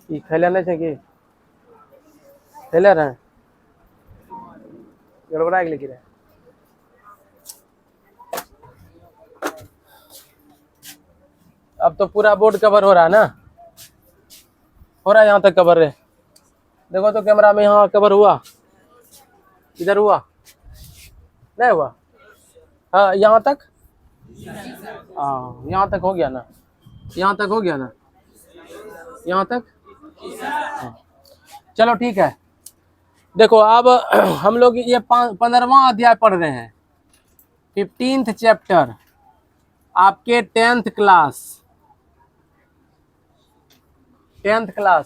कि खेले नहीं चाहिए खेले रहे गड़बड़ा के लेके रहे। अब तो पूरा बोर्ड कवर हो रहा है ना, हो रहा है यहाँ तक कवर है। देखो तो कैमरा में यहाँ कवर हुआ, इधर हुआ नहीं हुआ? हाँ यहाँ तक, हाँ यहाँ तक हो गया ना, यहाँ तक हो गया ना, यहाँ तक। चलो ठीक है। देखो अब हम लोग ये 15वां अध्याय पढ़ रहे हैं, 15th चैप्टर, आपके 10th क्लास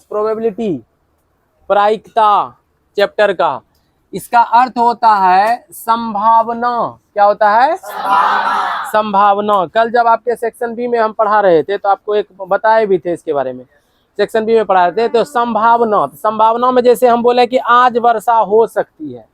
प्रोबेबिलिटी, प्रायिकता चैप्टर का। इसका अर्थ होता है संभावना। क्या होता है? संभावना। कल जब आपके सेक्शन बी में हम पढ़ा रहे थे तो आपको एक बताए भी थे इसके बारे में, सेक्शन बी में पढ़ा रहे थे। तो संभावना में जैसे हम बोले कि आज वर्षा हो सकती है,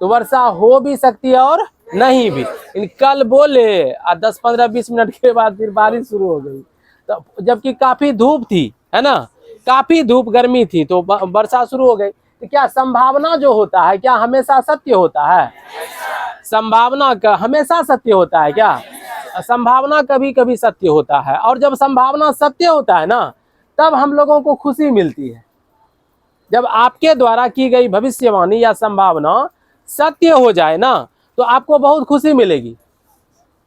तो वर्षा हो भी सकती है और नहीं भी। कल बोले 10-15-20 मिनट के बाद फिर बारिश शुरू हो गई, तो जबकि काफी धूप थी, है ना, काफी धूप गर्मी थी, तो वर्षा शुरू हो गई। तो क्या संभावना जो होता है क्या हमेशा सत्य होता है? संभावना का हमेशा सत्य होता है क्या? संभावना कभी कभी सत्य होता है। और जब संभावना सत्य होता है ना, तब हम लोगों को खुशी मिलती है। जब आपके द्वारा की गई भविष्यवाणी या संभावना सत्य हो जाए ना, तो आपको बहुत खुशी मिलेगी।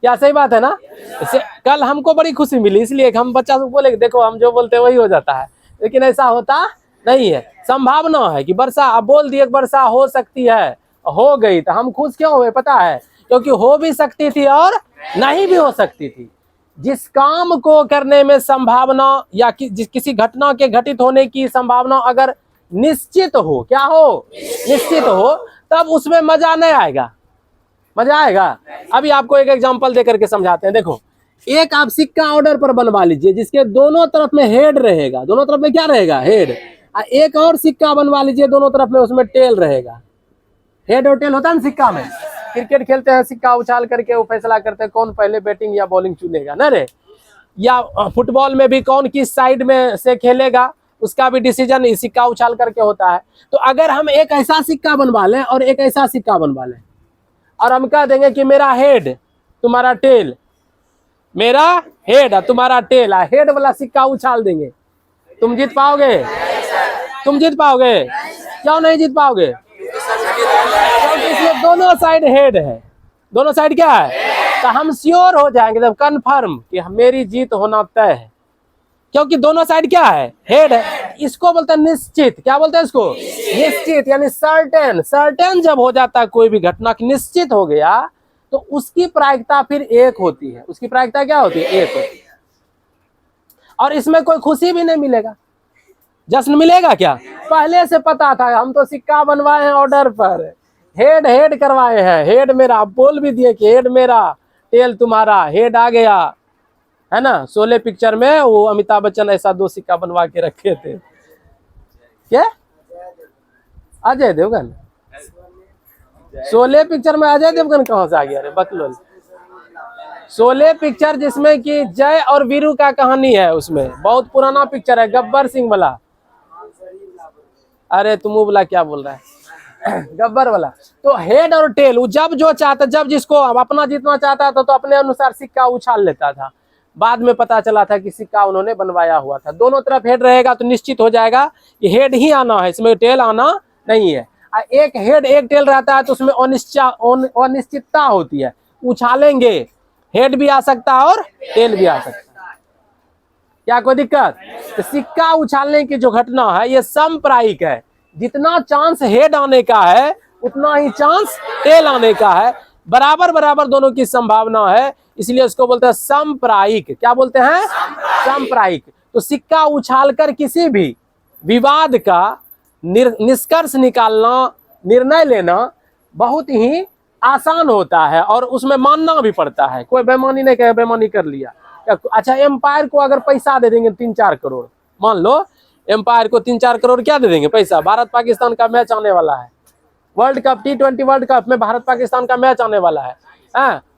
क्या सही बात है ना? इसे कल हमको बड़ी खुशी मिली, इसलिए हम बच्चा को बोले देखो हम जो बोलते हैं वही हो जाता है, लेकिन ऐसा होता नहीं है। संभावना है कि वर्षा, अब बोल दिए वर्षा हो सकती है, हो गई, तो हम खुश क्यों हुए पता है? क्योंकि हो भी सकती थी और नहीं भी हो सकती थी। जिस काम को करने में संभावना या किसी घटना के घटित होने की संभावना अगर निश्चित हो, क्या हो? निश्चित हो, तब उसमें मजा नहीं आएगा। मजा आएगा? अभी आपको एक एग्जांपल दे करके समझाते हैं। देखो, एक आप सिक्का ऑर्डर पर बनवा लीजिए जिसके दोनों तरफ में हेड रहेगा, दोनों तरफ में क्या रहेगा? हेड। एक और सिक्का बनवा लीजिए दोनों तरफ में उसमें टेल रहेगा। हेड और टेल होता है ना सिक्का में। क्रिकेट खेलते हैं, सिक्का उछाल करके वो फैसला करते हैं कौन पहले बैटिंग या बॉलिंग चुनेगा ना रे। या फुटबॉल में भी कौन किस साइड में से खेलेगा उसका भी डिसीजन सिक्का उछाल करके होता है। तो अगर हम एक ऐसा सिक्का बनवा लें और एक ऐसा सिक्का बनवा लें और हम कह देंगे कि मेरा हेड तुम्हारा टेल, मेरा हेड तुम्हारा टेल, हेड वाला सिक्का उछाल देंगे, तुम जीत पाओगे? तुम जीत पाओगे? क्यों नहीं जीत पाओगे? क्योंकि इसमें दोनों साइड हेड है। दोनों साइड क्या है? तो हम श्योर हो जाएंगे जब कंफर्म कि मेरी जीत होना तय है, क्योंकि दोनों साइड क्या है? हेड है। इसको बोलते हैं निश्चित। क्या बोलते हैं इसको? निश्चित, यानी सर्टेन। सर्टेन जब हो जाता है कोई भी घटना की निश्चित हो गया, तो उसकी प्रायिकता फिर एक होती है। उसकी प्रायिकता क्या होती है? एक होती है। और इसमें कोई खुशी भी नहीं मिलेगा, जश्न मिलेगा क्या? पहले से पता था, हम तो सिक्का बनवाए हैं ऑर्डर पर, हेड करवाए हैं, हेड मेरा, बोल भी दिए कि हेड मेरा टेल तुम्हारा, हेड आ गया, है ना। शोले पिक्चर में वो अमिताभ बच्चन ऐसा 2 सिक्का बनवा के रखे थे। क्या? अजय देवगन? शोले पिक्चर में अजय देवगन कहां से आ गया? अरे बकलोल। शोले पिक्चर जिसमें कि जय और वीरू का कहानी है, उसमें बहुत पुराना पिक्चर है, गब्बर सिंह वाला। अरे तुम वाला क्या बोल रहा है? गब्बर वाला। तो हेड और टेल, वो जब जो चाहता, जब जिसको अपना जीतना चाहता था तो अपने अनुसार सिक्का उछाल लेता था। बाद में पता चला था कि सिक्का उन्होंने बनवाया हुआ था। दोनों तरफ हेड रहेगा तो निश्चित हो जाएगा कि हेड ही आना है, इसमें टेल आना नहीं है। एक हेड एक टेल रहता है तो उसमें अनिश्चितता होती है। उछालेंगे, हेड भी आ सकता है और टेल भी आ सकता है। क्या कोई दिक्कत? तो सिक्का उछालने की जो घटना है ये समप्रायिक है। जितना चांस हेड आने का है उतना ही चांस टेल आने का है। बराबर बराबर दोनों की संभावना है, इसलिए उसको बोलते हैं समप्रायिक। क्या बोलते हैं? समप्रायिक। तो सिक्का उछालकर किसी भी विवाद का निष्कर्ष निकालना, निर्णय लेना बहुत ही आसान होता है और उसमें मानना भी पड़ता है। कोई बेईमानी नहीं कहे बेईमानी कर लिया। अच्छा, एम्पायर को अगर पैसा दे देंगे 3-4 करोड़, मान लो एम्पायर को 3-4 करोड़ क्या दे देंगे पैसा, भारत पाकिस्तान का मैच आने वाला है, world cup T20 world cup में भारत पाकिस्तान का मैच आने वाला है।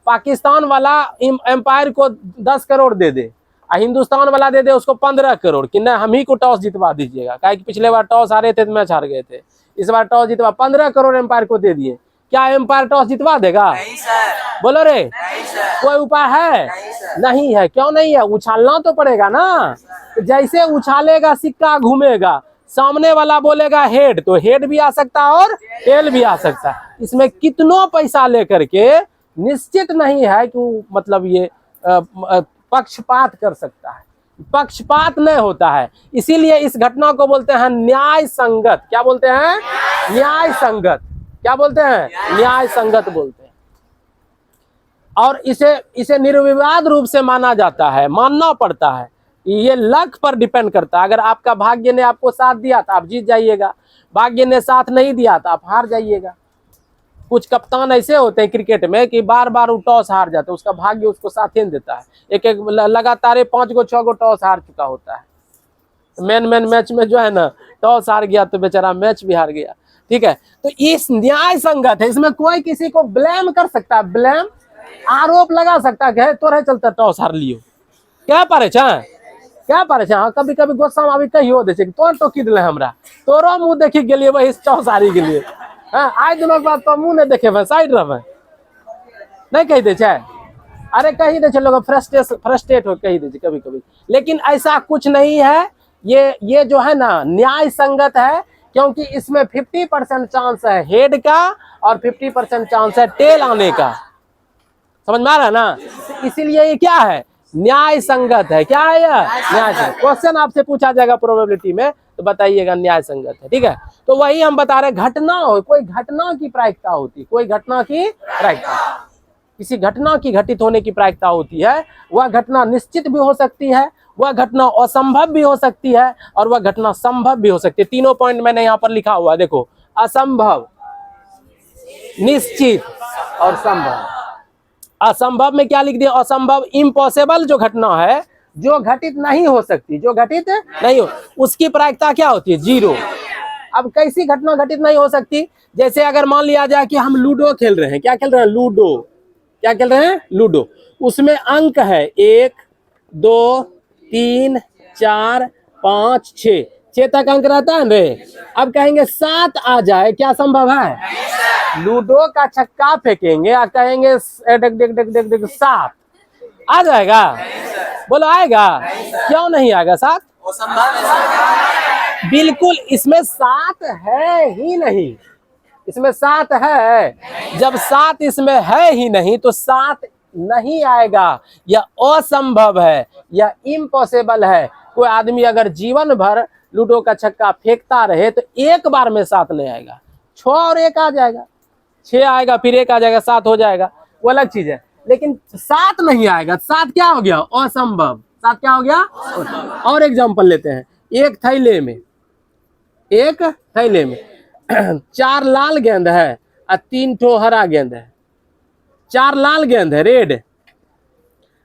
पाकिस्तान वाला एम्पायर को 10 करोड़ दे दे हिंदुस्तान वाला दे दे उसको 15 करोड़ कि नहीं हम ही को टॉस जितवा दीजिएगा, काहे कि पिछले बार टॉस हारे थे तो मैच हार गए थे, इस बार टॉस जितवा 15 करोड़ एम्पायर को दे दिए। क्या एम्पायर टॉस जितवा देगा? नहीं सर, बोलो रे, नहीं सर, कोई उपाय है? नहीं सर। नहीं है। क्यों नहीं है? उछालना तो पड़ेगा ना। जैसे उछालेगा सिक्का घूमेगा, सामने वाला बोलेगा हेड तो हेड भी आ सकता है और टेल भी आ सकता है। इसमें कितनों पैसा लेकर के निश्चित नहीं है कि वो मतलब ये पक्षपात कर सकता है, पक्षपात नहीं होता है। इसीलिए इस घटना को बोलते हैं न्याय संगत। क्या बोलते हैं? न्याय संगत। क्या बोलते हैं? न्याय संगत बोलते हैं। और इसे निर्विवाद रूप से माना जाता है, मानना पड़ता है। ये लक पर डिपेंड करता है। अगर आपका भाग्य ने आपको साथ दिया तो आप जीत जाइएगा, भाग्य ने साथ नहीं दिया तो आप हार जाइएगा। कुछ कप्तान ऐसे होते हैं क्रिकेट में कि बार बार वो टॉस हार जाते हैं, उसका भाग्य उसको साथ ही नहीं देता है। एक एक लगातार 5 गो 6 गो टॉस हार चुका होता है। मेन मैच में जो है ना टॉस हार गया तो बेचारा मैच भी हार गया। ठीक है, तो इस न्याय संगत है, इसमें कोई किसी को ब्लेम कर सकता है, ब्लेम आरोप लगा सकता है तोरे चलते टॉस हार लियो, क्या पारे छा, क्या पारे छा। कभी कभी गुस्सा में अभी कहियो दे तो टोकी दिले हमरा, तोरो मुंह देखी गेलिए वही टॉस हारी गेलिए। हाँ, आज दिनों के बाद तो मुंह नहीं देखे भाई, साइड रह नहीं कही दे छे। अरे कही दे लोग फ्रस्ट्रेट हो कही दे कभी कभी, लेकिन ऐसा कुछ नहीं है। ये जो है ना न्याय संगत है, क्योंकि इसमें 50% चांस है हेड का और 50% चांस है टेल आने का। समझ में आ रहा है ना? इसीलिए ये क्या है? न्याय संगत है। क्या है यह? न्याय संगत। क्वेश्चन आपसे पूछा जाएगा प्रोबेबिलिटी में तो बताइएगा न्याय संगत है। ठीक है, तो वही हम बता रहे, घटना हो, कोई घटना की प्रायिकता होती, कोई घटना की प्रायिकता, किसी घटना की घटित होने की प्रायिकता होती है। वह घटना निश्चित भी हो सकती है, वह घटना असंभव भी हो सकती है और वह घटना संभव भी हो सकती है। तीनों पॉइंट मैंने यहाँ पर लिखा हुआ है, देखो, असंभव, निश्चित और संभव। असंभव में क्या लिख दिया? असंभव, इम्पॉसिबल जो घटना है, जो घटित नहीं हो सकती, जो घटित नहीं हो, उसकी प्रायिकता क्या होती है? 0। अब कैसी घटना घटित नहीं हो सकती? जैसे अगर मान लिया जाए कि हम लूडो खेल रहे हैं, क्या खेल रहे हैं? लूडो। क्या खेल रहे हैं? लूडो। उसमें अंक है 1 2 3 4 5 6, 6 तक अंक रहता है रे। अब कहेंगे 7 आ जाए, क्या संभव है? लूडो का छक्का फेंकेंगे और कहेंगे डग डग डग डग डग 7 आ जाएगा? बोलो आएगा? क्यों नहीं आएगा 7? बिल्कुल, इसमें 7 है ही नहीं, इसमें 7 है। जब 7 इसमें है ही नहीं तो 7 नहीं आएगा। यह असंभव है, यह इम्पॉसिबल है। कोई आदमी अगर जीवन भर लूडो का छक्का फेंकता रहे तो एक बार में 7 नहीं आएगा, 6 और 1 आ जाएगा, 6 आएगा, फिर 1 आ जाएगा, 7 हो जाएगा, वो अलग चीज है। लेकिन 7 नहीं आएगा, 7 क्या हो गया? असंभव। 7 क्या हो गया? और एग्जांपल लेते हैं, एक थैले में 4 लाल गेंद है और 3 ठो हरा गेंद है। 4 लाल गेंद है रेड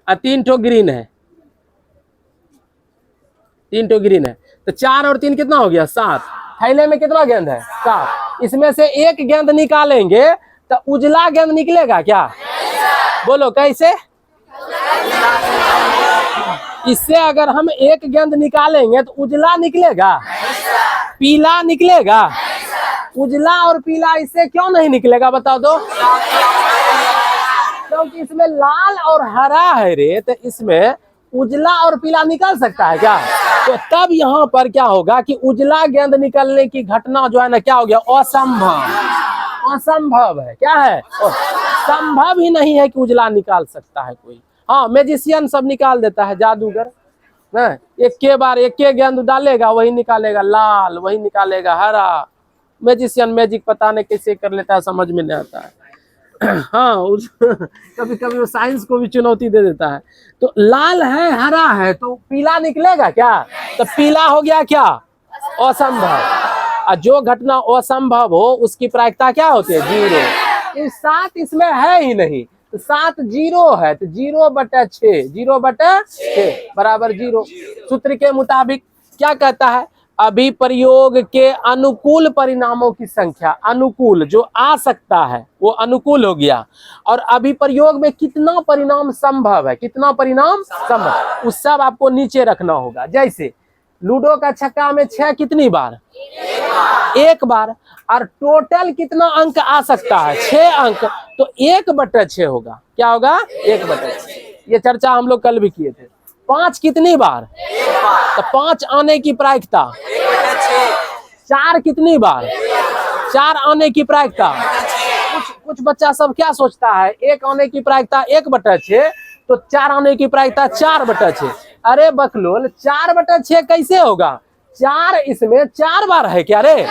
और 3 ठो ग्रीन है, 3 ठो ग्रीन है, तो 4 और 3 कितना हो गया? 7। थैले में कितना गेंद है? 7। इसमें से एक गेंद निकालेंगे तो उजला गेंद निकलेगा क्या? बोलो कैसे? इससे अगर हम एक गेंद निकालेंगे तो उजला निकलेगा, पीला निकलेगा? उजला और पीला इससे क्यों नहीं निकलेगा बताओ तो? क्योंकि इसमें लाल और हरा है रे, तो इसमें उजला और पीला निकल सकता है क्या? तो तब यहाँ पर क्या होगा कि उजला गेंद निकलने की घटना जो है ना क्या हो गया? असंभव। असंभव है। क्या है? संभव ही नहीं है कि उजला निकाल सकता है कोई। हाँ, मैजिशियन सब निकाल देता है, जादूगर ना, एक के बार एक के गेंद डालेगा वही निकालेगा लाल, वही निकालेगा हरा। मैजिशियन मैजिक पता नहीं कैसे कर लेता है, समझ में नहीं आता है। हाँ, कभी कभी वो साइंस को भी चुनौती दे देता है। तो लाल है हरा है तो पीला निकलेगा क्या? तो पीला हो गया क्या? असंभव। और जो घटना असंभव हो उसकी प्रायिकता क्या होती है? 0। 7 इसमें है ही नहीं, तो 7 0 है, तो 0/6, 0/6 बराबर 0। सूत्र के मुताबिक क्या कहता है? अभिप्रयोग के अनुकूल परिणामों की संख्या, अनुकूल जो आ सकता है वो अनुकूल हो गया, और अभिप्रयोग में कितना परिणाम संभव है, कितना परिणाम संभव, उस सब आपको नीचे रखना होगा। जैसे लूडो का छक्का में 6 कितनी बार, एक बार, और टोटल कितना अंक आ सकता है, 6 अंक, तो 1/6 होगा। क्या होगा, 1/6। ये चर्चा हम लोग कल भी किए थे। 5 कितनी बार, तो 5 आने की प्रायिकता, 4 कितनी बार, 4 आने की प्रायिकता। कुछ बच्चा सब क्या सोचता है, 1 आने की प्रायिकता 1/6, तो 4 आने की प्रायिकता 4/6। अरे बकलोल, 4/6 कैसे होगा, 4 इसमें 4 बार है क्या रे,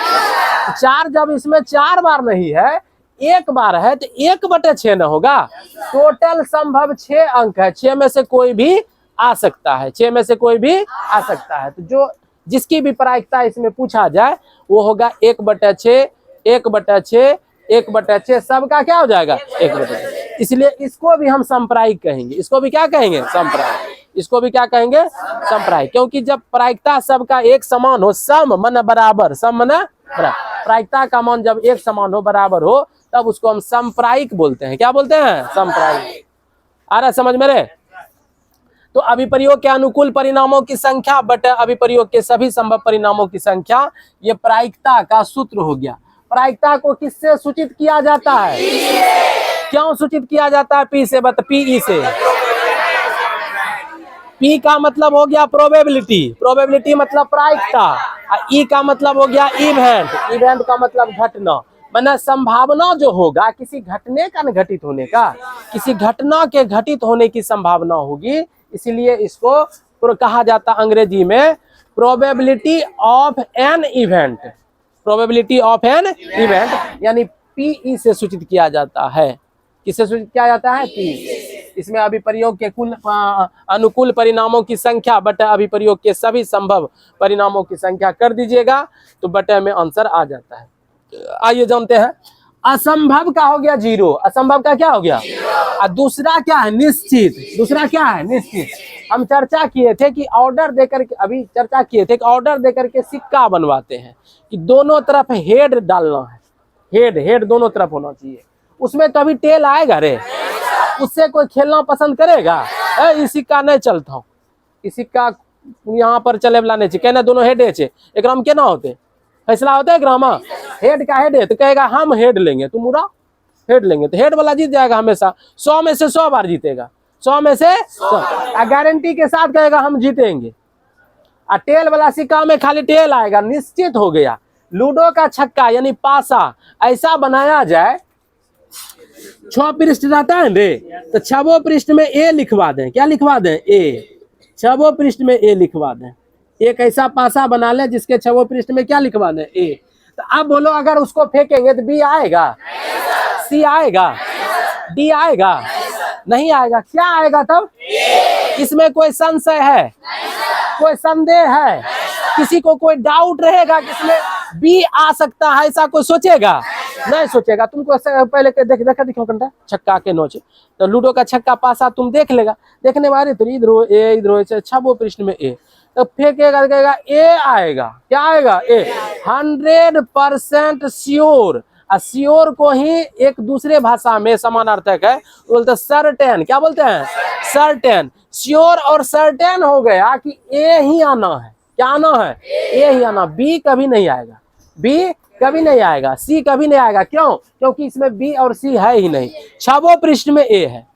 4 जब इसमें 4 बार नहीं है, 1 बार है, तो 1/6 न होगा। टोटल संभव 6 अंक है, 6 में से कोई भी आ सकता है, 6 में से कोई भी आ सकता है। तो जो जिसकी भी प्रायिकता इसमें पूछा जाए वो होगा 1/6, 1/6, 1/6, सबका क्या हो जाएगा, 1/6। इसलिए इसको भी हम संप्रायिक कहेंगे, इसको भी क्या कहेंगे, संप्रायिक, इसको भी क्या कहेंगे, संप्रायिक। क्योंकि जब प्रायिकता सबका एक समान हो, सम मन बराबर, सम मन बराबर, प्रायिकता का मान जब एक समान हो, बराबर हो, तब उसको हम संप्रायिक बोलते हैं। क्या बोलते हैं, संप्रायिक। आ रहा है समझ मेरे। तो अभिप्रयोग के अनुकूल परिणामों की संख्या बटे अभिप्रयोग के सभी संभव परिणामों की संख्या, ये प्रायिकता का सूत्र हो गया। प्रायिकता को किससे सूचित किया जाता है, क्यों सूचित किया जाता है, पी से, पीई से। पी का मतलब हो गया प्रोबेबिलिटी, प्रोबेबिलिटी मतलब प्रायिकता, ई का मतलब हो गया इवेंट, इवेंट का मतलब घटना, माने संभावना जो होगा किसी घटने का न घटित होने का, किसी घटना के घटित होने की संभावना होगी, इसलिए इसको कहा जाता अंग्रेजी में probability of an event, probability of an event, यानी पीई से सूचित किया जाता है। किससे सूचित किया जाता है, पी। इसमें अभिप्रयोग के कुल अनुकूल परिणामों की संख्या बटे अभिप्रयोग के सभी संभव परिणामों की संख्या कर दीजिएगा, तो बटे में आंसर आ जाता है। आइए जानते हैं, असंभव का हो गया 0, असंभव का क्या हो गया, और दूसरा क्या है, निश्चित, दूसरा क्या है, निश्चित। हम चर्चा किए थे कि ऑर्डर देकर के, अभी चर्चा किए थे कि ऑर्डर देकर के सिक्का बनवाते हैं कि दोनों तरफ हेड डालना है, हेड दोनों तरफ होना चाहिए, उसमें तो अभी टेल आएगा रे, उससे कोई खेलना पसंद करेगा, इस सिक्का नहीं चलता हूँ, इस सिक्का यहाँ पर चले वाला नहीं चाहिए, कहना दोनों हेड है, एक राम केना होते फैसला होता है ग्रामा, हेड का हेड है तो कहेगा हम हेड लेंगे, तुम मुरा हेड लेंगे, तो हेड वाला जीत जाएगा हमेशा, 100 में से 100 बार जीतेगा, 100 में से 100, गारंटी के साथ कहेगा हम जीतेंगे। और टेल वाला सिक्का में खाली टेल आएगा, निश्चित हो गया। लूडो का छक्का यानी पासा ऐसा बनाया जाए, 6 पृष्ठ रहता है रे, तो 6 पृष्ठ में ए लिखवा दें, क्या लिखवा दें, ए, 6 पृष्ठ में ए लिखवा दें। एक ऐसा पासा बना ले जिसके 6 पृष्ठ में क्या लिखवा दें, ए। तो अब बोलो अगर उसको फेंकेंगे तो बी आएगा, सी आएगा, डी आएगा, नहीं आएगा, क्या आएगा तब, इसमें कोई संशय है, कोई संदेह है, किसी को कोई डाउट रहेगा कि इसमें बी आ सकता है, ऐसा कोई सोचेगा, नहीं सोचेगा। तुमको पहले देखा दिखाओ कंटा छक्का के नोच, तो लूडो का छक्का पासा तुम देख लेगा, देखने वाले तो इधर हो ए, इधर हो 6 पृष्ठ में ए, तो फेंकेगा कहेगा ए आएगा, क्या आएगा, ए। 100% श्योर, श्योर को ही एक दूसरे भाषा में समानार्थक है, बोलते सर्टेन, क्या बोलते हैं, सर्टेन। श्योर और सर्टेन हो गया कि ए ही आना है, क्या आना है, ए ही आना, बी कभी नहीं आएगा, बी कभी नहीं आएगा, सी कभी नहीं आएगा। क्यों, क्योंकि इसमें बी और सी है ही नहीं, 6 पृष्ठ में ए है।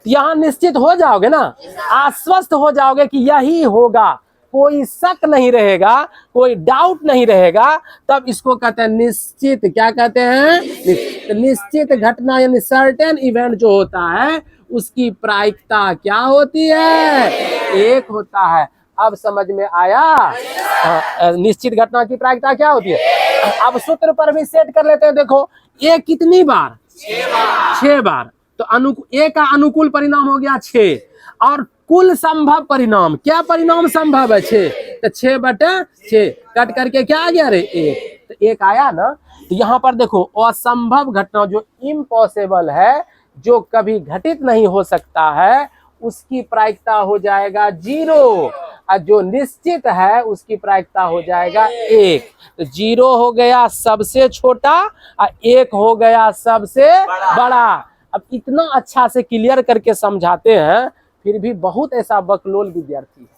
यहाँ निश्चित हो जाओगे ना, आश्वस्त हो जाओगे कि यही होगा, कोई शक नहीं रहेगा, कोई डाउट नहीं रहेगा, तब इसको कहते हैं निश्चित। क्या कहते हैं, निश्चित घटना यानी सर्टेन इवेंट जो होता है उसकी प्रायिकता क्या होती है, 1 होता है। अब समझ में आया, निश्चित घटना की प्रायिकता क्या होती है। अब सूत्र पर भी सेट कर लेते हैं, देखो ए कितनी बार, 6 बार, तो ए का अनुकूल परिणाम हो गया 6, और कुल संभव परिणाम, क्या परिणाम संभव है 6, तो 6/6 कट करके क्या आ गया रे, 1, तो 1 आया ना। तो यहाँ पर देखो असंभव घटना जो इम्पॉसिबल है, जो कभी घटित नहीं हो सकता है, उसकी प्रायिकता हो जाएगा 0, और जो निश्चित है उसकी प्रायिकता हो जाएगा 1। तो 0 हो गया सबसे छोटा और 1 हो गया सबसे बड़ा। अब इतना अच्छा से क्लियर करके समझाते हैं, फिर भी बहुत ऐसा बकलोल विद्यार्थी है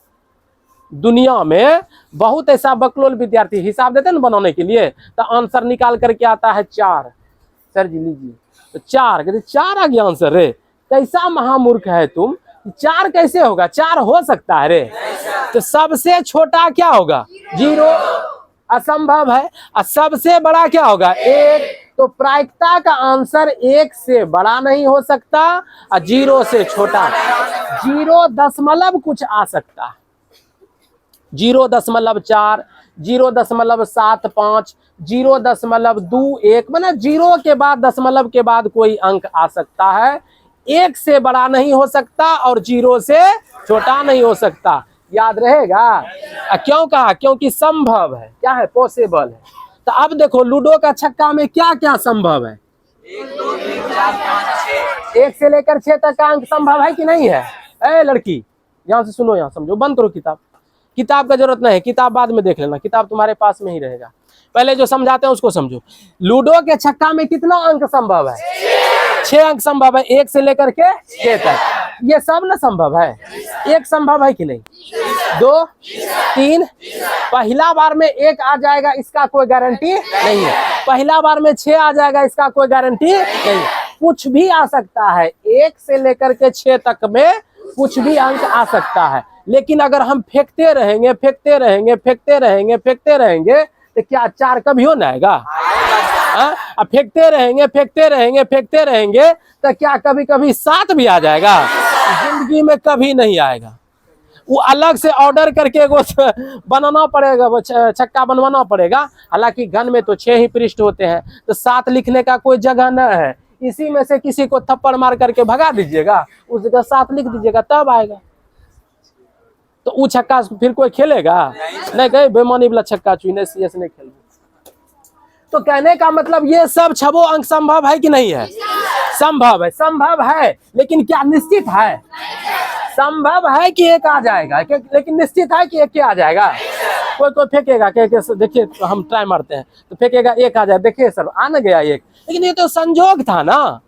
दुनिया में, बहुत ऐसा बकलोल विद्यार्थी हिसाब देते हैं ना बनाने के लिए, तो आंसर निकाल करके आता है 4। सर जी लीजिए, तो 4 कहते 4 आ गया आंसर रे, कैसा महामूर्ख है तुम, 4 कैसे होगा, 4 हो सकता है रे। तो सबसे छोटा क्या होगा 0, असंभव है। और सबसे बड़ा क्या होगा 1। तो प्रायिकता का आंसर 1 से बड़ा नहीं हो सकता और 0 से छोटा। 0 दशमलव कुछ आ सकता है, 0.4, 0.75, 0.21, मतलब 0 के बाद दशमलव के बाद कोई अंक आ सकता है। 1 से बड़ा नहीं हो सकता और 0 से छोटा नहीं हो सकता, याद रहेगा। क्यों कहा, क्योंकि संभव है, क्या है, पॉसिबल है। तो अब देखो लूडो का छक्का में क्या क्या संभव है, 1 2 3 4 5 6, 1 से लेकर 6 तक का अंक संभव है कि नहीं है। ए लड़की यहाँ से सुनो, यहाँ समझो, बंद करो किताब, किताब का जरूरत नहीं है, किताब बाद में देख लेना, किताब तुम्हारे पास में ही रहेगा। पहले जो समझाते हैं उसको समझो। लूडो के छक्का में कितना अंक संभव है, 6 अंक संभव है, 1 से लेकर के 6 तक। ये सब ना संभव है, 1 संभव है कि नहीं, 2 3, पहला बार में 1 आ जाएगा इसका कोई गारंटी नहीं है, पहला बार में 6 आ जाएगा इसका कोई गारंटी नहीं, कुछ भी आ सकता है। 1 से लेकर के 6 तक में कुछ भी अंक आ सकता है। लेकिन अगर हम फेंकते रहेंगे फेंकते रहेंगे फेंकते रहेंगे फेंकते रहेंगे तो क्या 4 कभी हो जाएगा, अब फेंकते रहेंगे फेंकते रहेंगे फेंकते रहेंगे तो क्या कभी कभी 7 भी आ जाएगा, जिंदगी में कभी नहीं आएगा। वो अलग से ऑर्डर करके वो बनाना पड़ेगा, वो छक्का बनवाना पड़ेगा। हालांकि घन में तो 6 ही पृष्ठ होते हैं, तो 7 लिखने का कोई जगह न है, इसी में से किसी को थप्पड़ मार करके भगा दीजिएगा, उस जगह 7 लिख दीजिएगा, तब आएगा। तो वो छक्का फिर कोई खेलेगा नहीं, कहे बेमानी वाला छक्का चुने सीएस नहीं खेल। तो कहने का मतलब ये सब 6 अंक संभव है कि नहीं है, संभव है, संभव है, लेकिन क्या निश्चित है, संभव है कि 1 आ जाएगा, लेकिन निश्चित है कि 1 आ जाएगा। कोई कोई फेंकेगा, देखिए तो हम ट्राई मारते हैं तो फेंकेगा 1 आ जाए, देखिए सर आने गया 1, लेकिन ये तो संयोग था ना,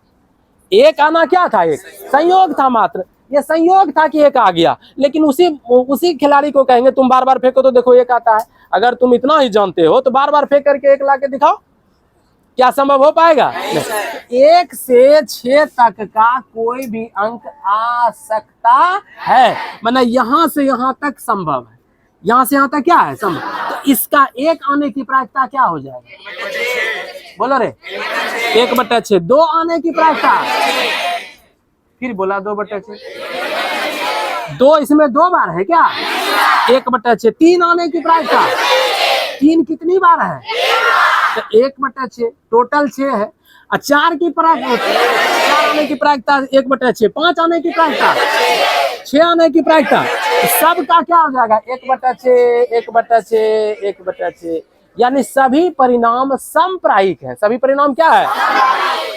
1 आना क्या था, 1 संयोग था मात्र, ये संयोग था कि 1 आ गया। लेकिन उसी खिलाड़ी को कहेंगे तुम बार बार फेंको तो देखो 1 आता है। अगर तुम इतना ही जानते हो तो बार बार फेंक करके 1 ला के दिखाओ, क्या संभव हो पाएगा, 1 से 6 तक का कोई भी अंक आ सकता है, मतलब यहाँ से यहाँ तक संभव है, यहाँ से यहाँ तक क्या है संभव। तो इसका 1 आने की प्रायिकता क्या हो जाएगा, बोलो रे, 1/6। 2 आने की प्रायिकता, फिर बोला 2/6, 2 इसमें 2 बार है क्या, 1/6। 3 आने की प्रायिकता, 3 कितनी बार है, तो 1/6, टोटल 6 है। और 4 की प्रायिकता, 4 आने की प्रायिकता 1/6, 5 आने की प्रायिकता, 6 आने की प्रायिकता, सबका क्या हो जाएगा 1/6 1/6 1/6, यानी सभी परिणाम समप्रायिक है। सभी परिणाम क्या है,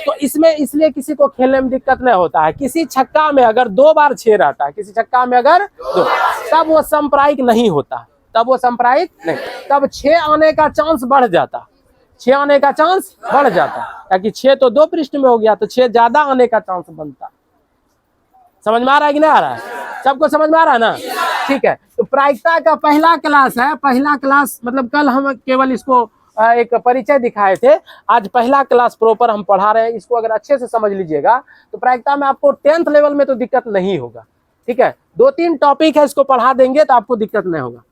तो इसमें इसलिए किसी को खेलने में दिक्कत नहीं होता है। किसी छक्का में अगर 2 बार 6 रहता है, किसी छक्का में अगर 2, तब वो समप्रायिक नहीं होता, तब वो समप्रायिक नहीं, तब 6 आने का चांस बढ़ जाता, 6 आने का चांस बढ़ जाता, क्योंकि 6 तो 2 पृष्ठ में हो गया, तो 6 ज्यादा आने का चांस बनता। समझ में आ रहा है कि नहीं आ रहा है, सबको समझ में आ रहा है ना, ठीक है। तो प्रायिकता का पहला क्लास है, पहला क्लास मतलब कल हम केवल इसको एक परिचय दिखाए थे, आज पहला क्लास प्रॉपर हम पढ़ा रहे हैं। इसको अगर अच्छे से समझ लीजिएगा तो प्रायिकता में आपको 10th लेवल में तो दिक्कत नहीं होगा, ठीक है। 2-3 टॉपिक है, इसको पढ़ा देंगे तो आपको दिक्कत नहीं होगा।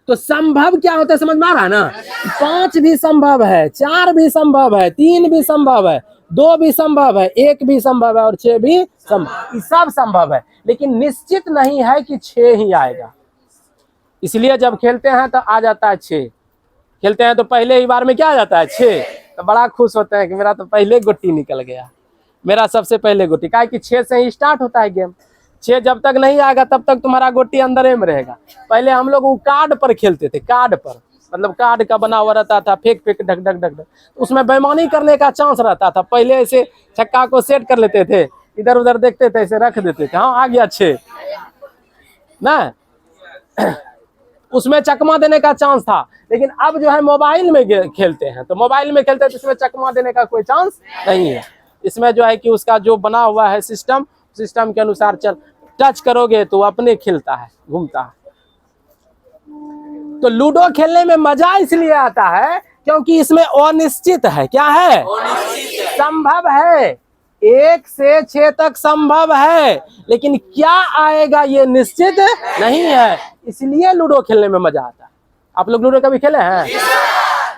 तो संभव क्या होता है समझ में आ रहा है ना, 5 भी संभव है, 4 भी संभव है, 3 भी संभव है, 2 भी संभव है, 1 भी संभव है और 6 भी संभव, सब संभव है। लेकिन निश्चित नहीं है कि 6 ही आएगा, इसलिए जब खेलते हैं तो आ जाता है 6, खेलते हैं तो पहले ही बार में क्या आ जाता है 6, तो बड़ा खुश होते हैं कि मेरा तो पहले गोटी निकल गया, मेरा सबसे पहले गोटी, क्या कि 6 से ही स्टार्ट होता है गेम। 6 जब तक नहीं आएगा तब तक तुम्हारा गोटी अंदर में रहेगा। पहले हम लोग वो कार्ड पर खेलते थे, कार्ड पर, मतलब कार्ड का बना हुआ रहता था, फेंक फेंक ढक ढक ढक ढक, उसमें बेईमानी करने का चांस रहता था। पहले ऐसे छक्का को सेट कर लेते थे, इधर उधर देखते थे, ऐसे रख देते थे, हाँ आ गया 6 ना, उसमें चकमा देने का चांस था, लेकिन अब जो है मोबाइल में खेलते हैं, तो मोबाइल में खेलते हैं तो इसमें चकमा देने का कोई चांस नहीं है। इसमें जो है कि उसका जो बना हुआ है सिस्टम के अनुसार टच करोगे तो अपने खेलता है, घूमता है। तो लूडो खेलने में मजा इसलिए आता है क्योंकि इसमें अनिश्चित है। क्या है? संभव है, 1 से 6 तक संभव है, लेकिन क्या आएगा ये निश्चित नहीं है, इसलिए लूडो खेलने में मजा आता है। आप लोग लूडो कभी खेले हैं?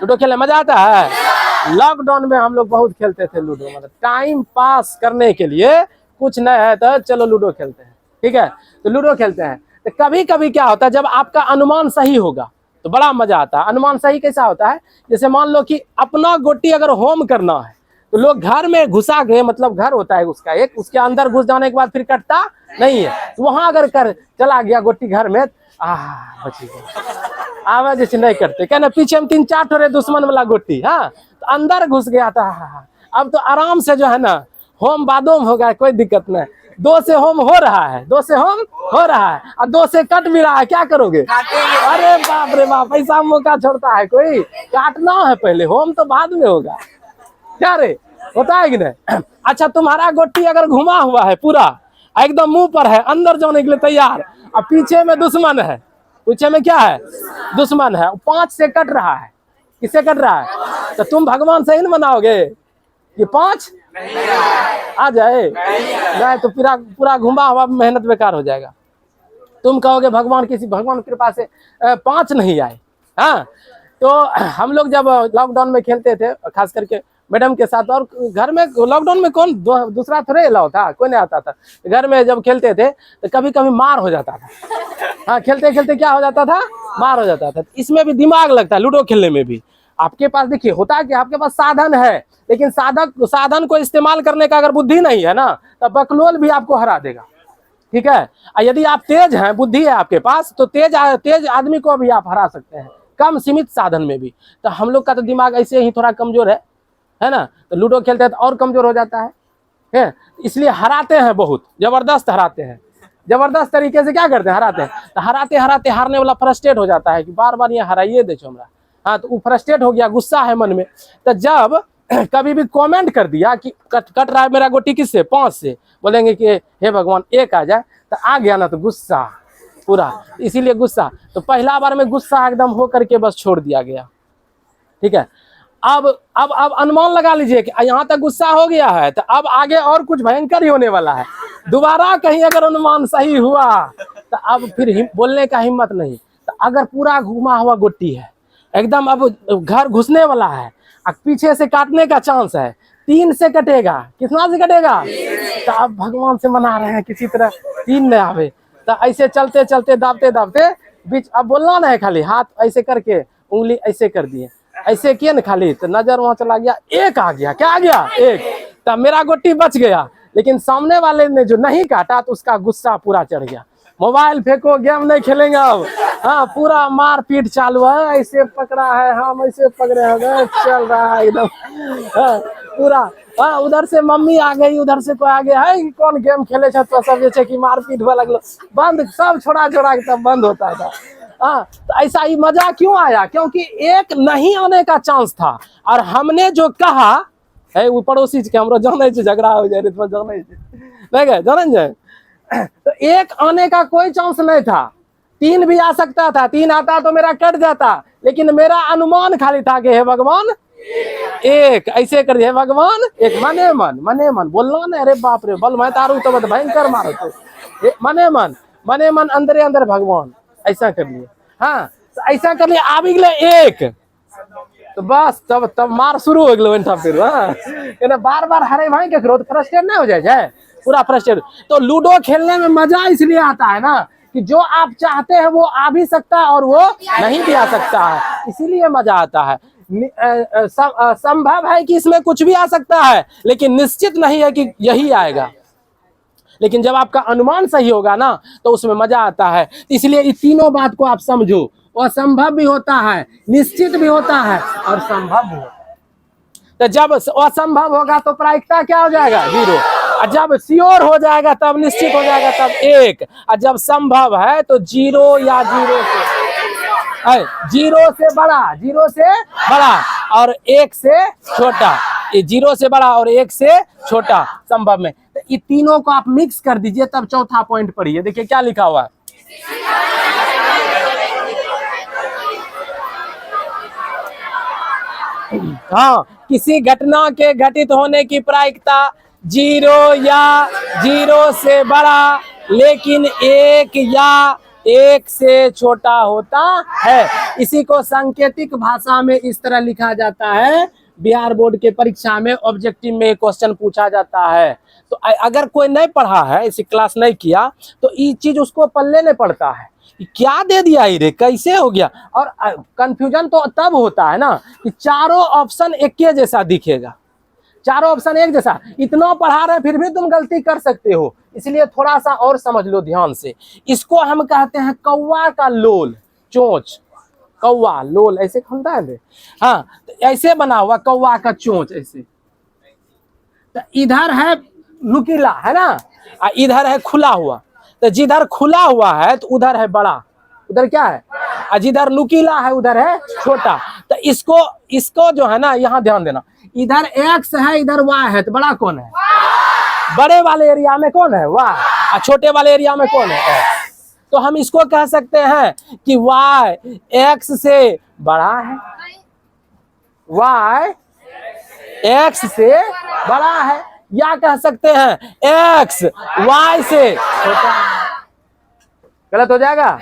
लूडो खेलने मजा आता है। लॉकडाउन में हम लोग बहुत खेलते थे लूडो, मतलब टाइम पास करने के लिए, कुछ नहीं है तो चलो लूडो खेलते हैं, ठीक है, तो लूडो खेलते हैं। तो कभी कभी क्या होता है, जब आपका अनुमान सही होगा तो बड़ा मजा आता है। अनुमान सही कैसा होता है? जैसे मान लो कि अपना गोटी अगर होम करना है तो लोग घर में घुसा गए, मतलब घर होता है उसका एक, उसके अंदर घुस जाने के बाद फिर कटता नहीं है, तो वहां अगर कर चला गया गोटी घर में, बची गया, आवाज जैसे नहीं करते, कहना पीछे में 3-4 ठोरे दुश्मन वाला गोटी, हाँ, तो अंदर घुस गया था। अब तो आराम से जो है ना होम बादोम होगा, कोई दिक्कत नहीं। 2 से होम हो रहा है, 2 से होम हो रहा है, और 2 से कट भी रहा है, क्या करोगे? अरे बाप रे बाप, ऐसा मौका छोड़ता है कोई? काटना है पहले, होम तो बाद में होगा। क्या रे, होता है कि नहीं? अच्छा, तुम्हारा गोटी अगर घुमा हुआ है पूरा, एकदम मुंह पर है, अंदर जाने के लिए तैयार, और पीछे में दुश्मन है, पीछे में क्या है? दुश्मन है, 5 से कट रहा है, किससे कट रहा है? तो तुम भगवान से ही न मनाओगे ये 5 आ जाए? नहीं तो पूरा घुमा हुआ मेहनत बेकार हो जाएगा। तुम कहोगे भगवान की कृपा से 5 नहीं आए। हाँ, तो हम लोग जब लॉकडाउन में खेलते थे, खास करके मैडम के साथ, और घर में लॉकडाउन में कौन दूसरा थोड़े अलाउ था, कोई नहीं आता था घर में। जब खेलते थे तो कभी कभी मार हो जाता था। हाँ, खेलते खेलते क्या हो जाता था? मार हो जाता था। इसमें भी दिमाग लगता है, लूडो खेलने में भी। आपके पास देखिए होता है कि आपके पास साधन है, लेकिन साधन को इस्तेमाल करने का अगर बुद्धि नहीं है ना, तो बकलोल भी आपको हरा देगा, ठीक है। यदि आप तेज हैं, बुद्धि है आपके पास, तो तेज आदमी को भी आप हरा सकते हैं, कम सीमित साधन में भी। तो हम लोग का तो दिमाग ऐसे ही थोड़ा कमजोर है ना, तो लूडो खेलते हैं तो और कमजोर हो जाता है, इसलिए हराते हैं, बहुत जबरदस्त हराते हैं, जबरदस्त तरीके से क्या करते हैं? हराते हैं। तो हराते हराते हारने वाला फ्रस्ट्रेट हो जाता है कि बार बार ये हराइए दे छो हमरा। हाँ, तो वो फ्रस्ट्रेट हो गया, गुस्सा है मन में। तो जब कभी भी कमेंट कर दिया कि कट रहा है मेरा गोटी किससे? 5 से, बोलेंगे कि हे भगवान 1 आ जाए, तो आ गया ना, तो गुस्सा पूरा, इसीलिए गुस्सा। तो पहला बार में गुस्सा एकदम हो करके बस छोड़ दिया गया, ठीक है। अब अनुमान लगा लीजिए कि यहाँ तक गुस्सा हो गया है, तो अब आगे और कुछ भयंकर ही होने वाला है। दोबारा कहीं अगर अनुमान सही हुआ तो अब फिर बोलने का हिम्मत नहीं। तो अगर पूरा घुमा हुआ गोटी है एकदम, अब घर घुसने वाला है, पीछे से काटने का चांस है, 3 से कटेगा, कितना से कटेगा? तो अब भगवान से मना रहे हैं किसी तरह 3 न आवे। तो ऐसे चलते चलते दाबते दाबते बीच, अब बोलना नहीं, खाली हाथ ऐसे करके उंगली ऐसे कर दिए, ऐसे किए ना खाली, तो नजर वहां चला गया, 1 आ गया। क्या आ गया? 1। तब मेरा गोटी बच गया, लेकिन सामने वाले ने जो नहीं काटा तो उसका गुस्सा पूरा चढ़ गया। मोबाइल फेंको, गेम नहीं खेलेंगे अब। हाँ, पूरा मारपीट चालू है, ऐसे पकड़ा है, हम ऐसे पकड़े हैं, चल रहा है एकदम। हाँ, पूरा। हाँ, उधर से मम्मी आ गई, उधर से कोई आ गया है, कौन गेम खेले तो सब जैसे कि मारपीट हुआ लगलो, बंद, सब छोड़ा के तब बंद होता था। हाँ, तो ऐसा ही मजा क्यों आया? क्योंकि 1 नहीं आने का चांस था, और हमने जो कहा है, वो पड़ोसी के हमरो जाने झगड़ा हो जाए, जाने तो 1 आने का कोई चांस नहीं था, 3 भी आ सकता था, 3 आता तो मेरा कट जाता, लेकिन मेरा अनुमान खाली था कि हे भगवान 1, ऐसे कर दिए, भगवान 1, मने मन बोलना ना, अरे बाप रे, बल मैं तारू तो भयंकर मारो तो मने मन अंदरे अंदर भगवान, ऐसा कर लिए। हाँ, तो ऐसा कर लिए, आबि गए 1, तो बस तब मार शुरू हो गए फिर। हाँ, बार बार हरे भाई के तो फ्रस्ट्रेट नहीं हो जाए, पूरा फ्रस्ट्रेट। तो लूडो खेलने में मजा इसलिए आता है ना कि जो आप चाहते हैं वो आ भी सकता है और वो नहीं भी आ सकता है, इसीलिए मजा आता है। संभव है कि इसमें कुछ भी आ सकता है, लेकिन निश्चित नहीं है कि यही आएगा। लेकिन जब आपका अनुमान सही होगा ना, तो उसमें मजा आता है। इसलिए इस तीनों बात को आप समझो, असंभव भी होता है, निश्चित भी होता है, और संभव भी होता है। तो जब असंभव होगा तो प्रायिकता क्या हो जाएगा? 0। और जब श्योर हो जाएगा तब निश्चित हो जाएगा तब 1, और जब संभव है तो 0 या 0 से बड़ा, 0 से बड़ा और 1 से छोटा, ये 0 से बड़ा और 1 से छोटा संभव में। तो ये तीनों को आप मिक्स कर दीजिए तब चौथा पॉइंट पढ़िए। देखिए क्या लिखा हुआ है, हाँ, किसी घटना के घटित होने की प्रायिकता 0 या 0 से बड़ा लेकिन 1 या 1 से छोटा होता है। इसी को सांकेतिक भाषा में इस तरह लिखा जाता है। बिहार बोर्ड के परीक्षा में ऑब्जेक्टिव में क्वेश्चन पूछा जाता है। तो अगर कोई नहीं पढ़ा है, इसी क्लास नहीं किया, तो ये चीज उसको पल्ले नहीं पड़ता है, क्या दे दिया रे, कैसे हो गया। और कंफ्यूजन तो तब होता है ना कि चारों ऑप्शन एक के जैसा दिखेगा, चारों ऑप्शन एक जैसा, इतना पढ़ा रहे फिर भी तुम गलती कर सकते हो। इसलिए थोड़ा सा और समझ लो ध्यान से। इसको हम कहते हैं कौवा का लोल, चोंच, कौवा लोल ऐसे खुलता है, हाँ, तो ऐसे बना हुआ कौवा का चोंच ऐसे। तो इधर है नुकीला है ना, और इधर है खुला हुआ। तो जिधर खुला हुआ है तो उधर है बड़ा, उधर क्या है, और जिधर नुकीला है उधर है छोटा। तो इसको जो है ना, यहाँ ध्यान देना, इधर x है इधर y है, तो बड़ा कौन है, बड़े वाले एरिया में कौन है y, और छोटे वाले एरिया में कौन है x। तो हम इसको कह सकते हैं कि y x से बड़ा है, y x से बड़ा है, या कह सकते हैं x y से छोटा है। गलत हो जाएगा,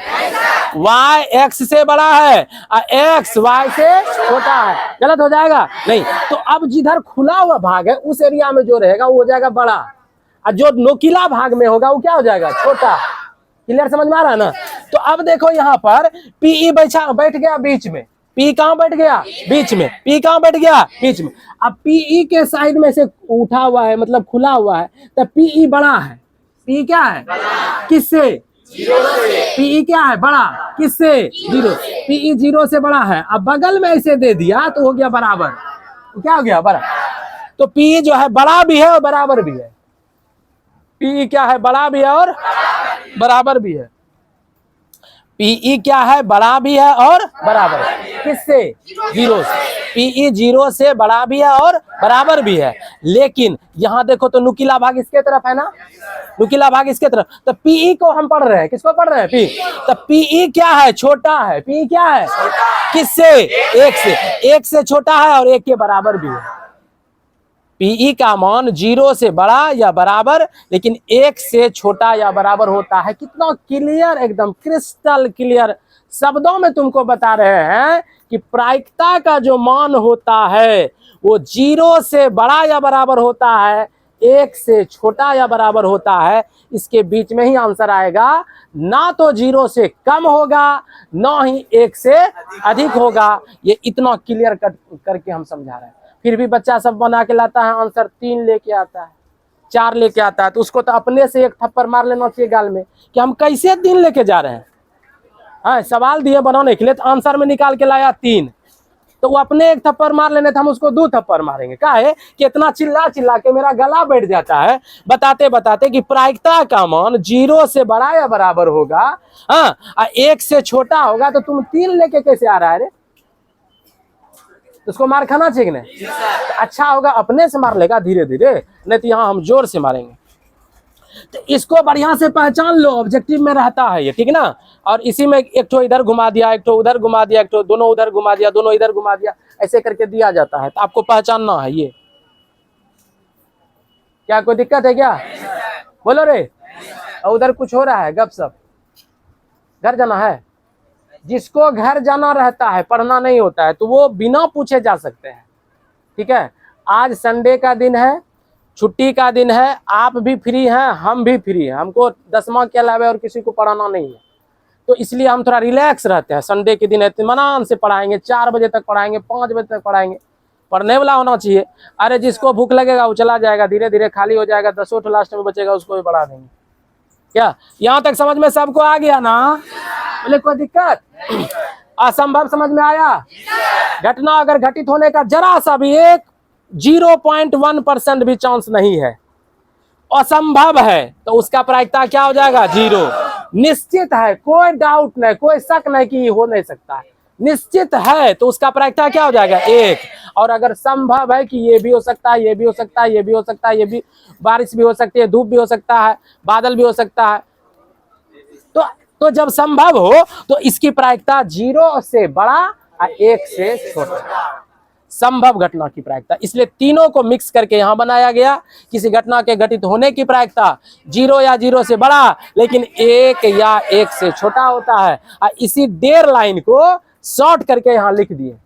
y x से बड़ा है और x y से छोटा है, गलत हो जाएगा नहीं। तो अब जिधर खुला हुआ भाग है उस एरिया में जो रहेगा वो हो जाएगा बड़ा, और जो नोकीला भाग में होगा वो क्या हो जाएगा, छोटा। क्लियर, समझ में आ रहा है ना। तो अब देखो यहाँ पर PE बैठ गया बीच में, P कहाँ बैठ गया, बीच में, P कहाँ बैठ गया, बीच में। अब PE के साइड में से उठा हुआ है, मतलब खुला हुआ है, तो PE बड़ा है। P क्या है, किससे, PE क्या है, बड़ा, किससे, 0। PE 0 से बड़ा है। अब बगल में ऐसे दे दिया तो हो गया बराबर, तो क्या हो गया, बड़ा। तो PE जो है बड़ा भी है और बराबर भी है। PE क्या है, बड़ा भी है और बराबर भी है। PE क्या है, बड़ा भी है और बराबर है, किससे, 0 से। PE 0 से बड़ा भी है और बराबर भी है। लेकिन यहाँ देखो तो नुकीला भाग इसके तरफ है ना, नुकीला भाग इसके तरफ। तो PE को हम पढ़ रहे हैं, किसको पढ़ रहे हैं, P। तो PE क्या है, छोटा है। PE क्या है, किससे, 1 से। 1 से छोटा है और 1 के बराबर भी है। PE का मान 0 से बड़ा या बराबर लेकिन 1 से छोटा या बराबर होता है। कितना क्लियर, एकदम क्रिस्टल क्लियर शब्दों में तुमको बता रहे हैं कि प्रायिकता का जो मान होता है वो 0 से बड़ा या बराबर होता है, 1 से छोटा या बराबर होता है। इसके बीच में ही आंसर आएगा, ना तो 0 से कम होगा ना ही 1 से अधिक होगा। ये इतना क्लियर करके हम समझा रहे हैं। फिर भी बच्चा सब बना के लाता है आंसर, 3 लेके आता है, 4 लेके आता है। तो उसको तो अपने से एक थप्पड़ मार लेना चाहिए गाल में कि हम कैसे 3 लेके जा रहे हैं। हाँ, सवाल दिए बनाने के लिए तो आंसर में निकाल के लाया 3, तो वो अपने एक थप्पड़ मार लेने, तो हम उसको 2 थप्पड़ मारेंगे। क्या है कि इतना चिल्ला चिल्ला के मेरा गला बैठ जाता है बताते बताते कि प्रायिकता का मान 0 से बड़ा या बराबर होगा, हाँ, 1 से छोटा होगा। तो तुम 3 लेके कैसे आ रहा है रे, उसको मार खाना चाहिए नहीं। तो अच्छा होगा अपने से मार लेगा धीरे धीरे, नहीं तो यहाँ हम जोर से मारेंगे। तो इसको बढ़िया से पहचान लो, ऑब्जेक्टिव में रहता है ये, ठीक ना। और इसी में एक ठो इधर घुमा दिया, एक ठो उधर घुमा दिया, एक ठो दोनों उधर घुमा दिया, दोनों इधर घुमा दिया, ऐसे करके दिया जाता है। तो आपको पहचानना है ये। क्या कोई दिक्कत है क्या, बोलो रे। और उधर कुछ हो रहा है गपशप, घर जाना है। जिसको घर जाना रहता है, पढ़ना नहीं होता है, तो वो बिना पूछे जा सकते हैं, ठीक है। आज संडे का दिन है, छुट्टी का दिन है, आप भी फ्री हैं, हम भी फ्री हैं। हमको 10वां के अलावा और किसी को पढ़ाना नहीं है, तो इसलिए हम थोड़ा रिलैक्स रहते हैं। संडे के दिन इत्मीनान से पढ़ाएंगे, 4 बजे तक पढ़ाएंगे, 5 बजे तक पढ़ाएंगे। पढ़ने वाला होना चाहिए। अरे जिसको भूख लगेगा वो चला जाएगा, धीरे धीरे खाली हो जाएगा, 10 ठो लास्ट में बचेगा, उसको भी बढ़ा देंगे। क्या यहाँ तक समझ में सबको आ गया ना, बोले कोई दिक्कत, असंभव समझ में आया। घटना अगर घटित होने का जरा सा भी 0.1% भी चांस नहीं है, असंभव है तो उसका प्रायिकता क्या हो जाएगा? 0। निश्चित है, कोई डाउट नहीं, कोई शक नहीं कि हो नहीं सकता है, निश्चित है तो उसका प्रायिकता क्या हो जाएगा? 1। और अगर संभव है कि ये भी हो सकता है, ये भी हो सकता है, ये भी हो सकता है, ये भी, बारिश भी हो सकती है, धूप भी हो सकता है, बादल भी हो सकता है, तो जब संभव हो तो इसकी प्रायिकता 0 से बड़ा और 1 से छोटा, संभव घटना की प्रायिकता। इसलिए तीनों को मिक्स करके यहां बनाया गया। किसी घटना के घटित होने की प्रायिकता 0 या 0 से बड़ा लेकिन 1 या 1 से छोटा होता है। और इसी डेढ़ लाइन को शॉर्ट करके यहां लिख दिए,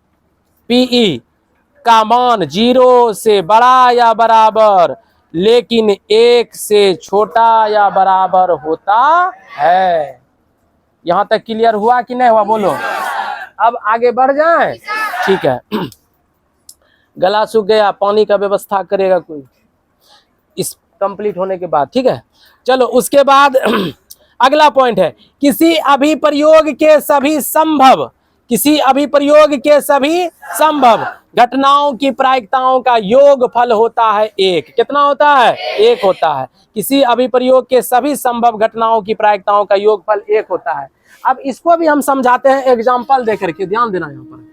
पीई का मान 0 से बड़ा या बराबर लेकिन 1 से छोटा या बराबर होता है। यहां तक क्लियर हुआ कि नहीं हुआ? बोलो। अब आगे बढ़ जाएं? ठीक है। गला सूख गया, पानी का व्यवस्था करेगा कोई इस कंप्लीट होने के बाद? ठीक है, चलो उसके बाद अगला पॉइंट है, किसी अभिप्रयोग के सभी संभव, किसी अभिप्रयोग के सभी संभव घटनाओं की प्रायिकताओं का योगफल होता है 1। कितना होता है? 1 होता है। किसी अभिप्रयोग के सभी संभव घटनाओं की प्रायिकताओं का योगफल 1 होता है। अब इसको भी हम समझाते हैं एग्जाम्पल देकर के, ध्यान देना। यहाँ पर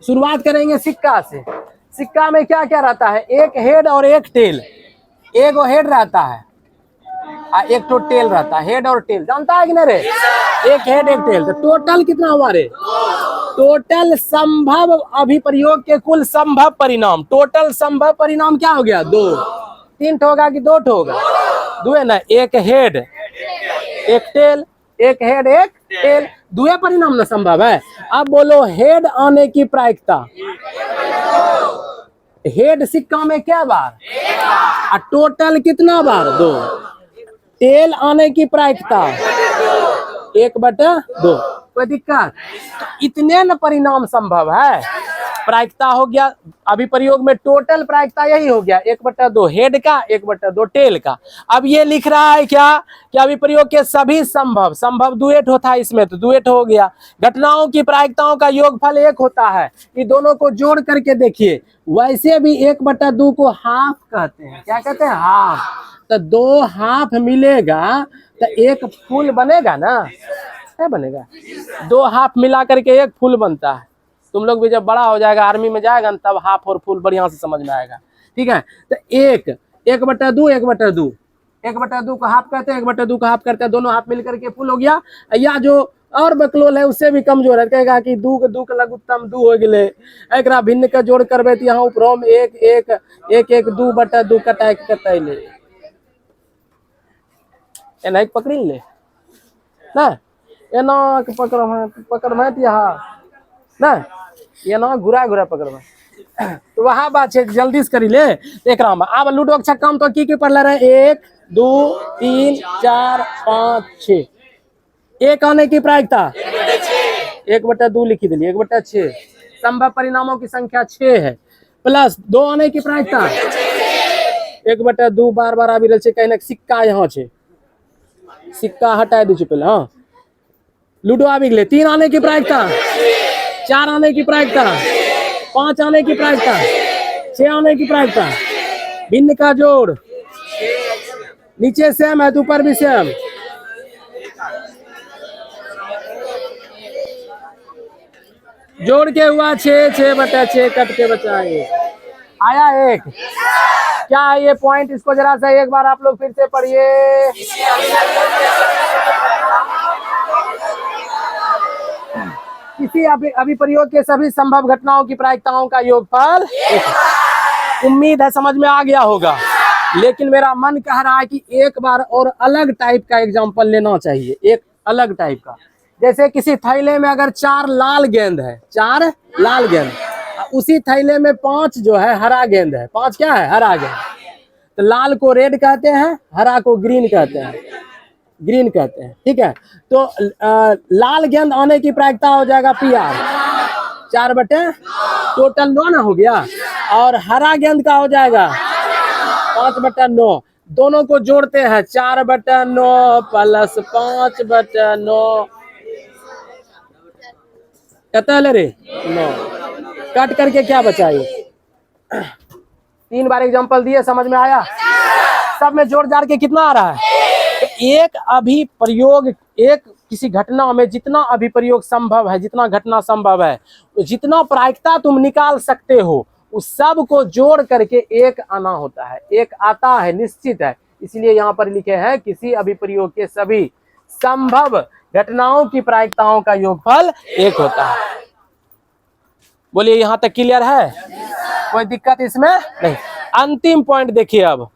शुरुआत करेंगे सिक्का से। सिक्का में क्या क्या रहता है? एक हेड और एक टेल। एक हेड रहता है और एक तो टेल रहता है। हेड और टेल जानता है कि नहीं रे? एक हेड एक टेल, तो टोटल कितना हुआ रे? टोटल संभव अभिप्रयोग के कुल संभव परिणाम, टोटल संभव परिणाम क्या हो गया? 2। 3 होगा कि 2 होगा? 2 है ना। एक हेड एक टेल, एक हेड एक टेल, 2 परिणाम ना संभव है। अब बोलो हेड आने की प्रायिकता, हेड सिक्का में क्या बार? और टोटल कितना बार? 2। टेल आने की प्रायिकता 1/2। कोई दिक्कत? इतने न परिणाम संभव है। प्रायिकता हो गया अभिप्रयोग में, टोटल प्रायिकता यही हो गया 1/2 हेड का, 1/2 टेल का। अब ये लिख रहा है क्या कि अभिप्रयोग के सभी संभव, संभव दुएट होता है इसमें, तो दुएट हो गया। घटनाओं की प्रायिकताओं का योगफल 1 होता है। ये दोनों को जोड़ करके देखिए, वैसे भी 1/2 को हाफ कहते हैं। क्या कहते हैं? हाफ। तो 2 हाफ मिलेगा तो 1 फुल बनेगा ना? क्या बनेगा? 2 हाफ मिला करके 1 फुल बनता है। तुम लोग भी जब बड़ा हो जाएगा, आर्मी में जाएगा ना, तब हाफ और फुल बढ़िया से समझ में आएगा। ठीक है, तो 1/2 1/2 1/2 को हाफ कहते हैं, 1/2 को हाफ करते हैं, दोनों हाफ मिल करके फुल हो गया। या जो और बकलोल है उससे भी कमजोर है, कहेगा कि 2 के लघुत्तम 2 हो गए, एक भिन्न के जोड़ करबे तो यहाँ ऊपर में 1 2/2 कटाइले एना पकड़ी ले ना, एना पकड़ यहाँ ना, एना घुरा घुरा पकड़। तो वहाँ बात है, जल्दी से करी ले। एक अब लूडो अच्छा काम तो की पढ़ रहे? 1 2 3 4 5 6। 1 आने की प्रायिकता 1/2 लिखी दिली, 1/6। संभव परिणामों की संख्या 6 है। प्लस 2 आने की प्रायिकता 1/2 बार बार आबि रहे कहीं सिक्का यहाँ है, सिक्का हटा दी पहले। हाँ, लूडो आबि गए। 3 आने की प्रायिकता, 4 आने की प्रायिकता, 5 आने की प्रायिकता, 6 आने की प्रायिकता। भिन्न का जोड़ नीचे सेम है तो ऊपर भी सेम। जोड़ के हुआ 6, 6/6 कट के बचा 1 आया 1। क्या है ये पॉइंट? इसको जरा सा एक बार आप लोग फिर से पढ़िए। किसी अभिप्रयोग के सभी संभव घटनाओं की प्रायिकताओं का योगफल। उम्मीद है समझ में आ गया होगा, लेकिन मेरा मन कह रहा है कि एक बार और अलग टाइप का एग्जांपल लेना चाहिए, एक अलग टाइप का। जैसे किसी थैले में अगर 4 लाल गेंद है, 4 लाल गेंद, उसी थैले में 5 जो है हरा गेंद है। 5 क्या है? हरा गेंद। तो लाल को रेड कहते हैं, हरा को ग्रीन कहते हैं, ग्रीन कहते हैं। ठीक है, तो लाल गेंद आने की प्रायिकता हो जाएगा PR 4/, टोटल 9 ना हो गया। और हरा गेंद का हो जाएगा 5/9। दोनों को जोड़ते हैं 4/9 प्लस 5/9 कहता है रे 9। कट करके क्या बचाइए? 3 बार एग्जांपल दिए, समझ में आया? सब में जोड़ जाड़ के कितना आ रहा है? तो एक अभिप्रयोग, एक किसी घटना में जितना अभिप्रयोग संभव है, जितना घटना संभव है, जितना प्रायिकता तुम निकाल सकते हो, उस सब को जोड़ करके एक आना होता है, एक आता है, निश्चित है। इसलिए यहाँ पर लिखे हैं किसी अभिप्रयोग के सभी संभव घटनाओं की प्रायिकताओं का योगफल एक होता है। बोलिए यहाँ तक क्लियर है? कोई दिक्कत इसमें नहीं। अंतिम पॉइंट देखिए अब,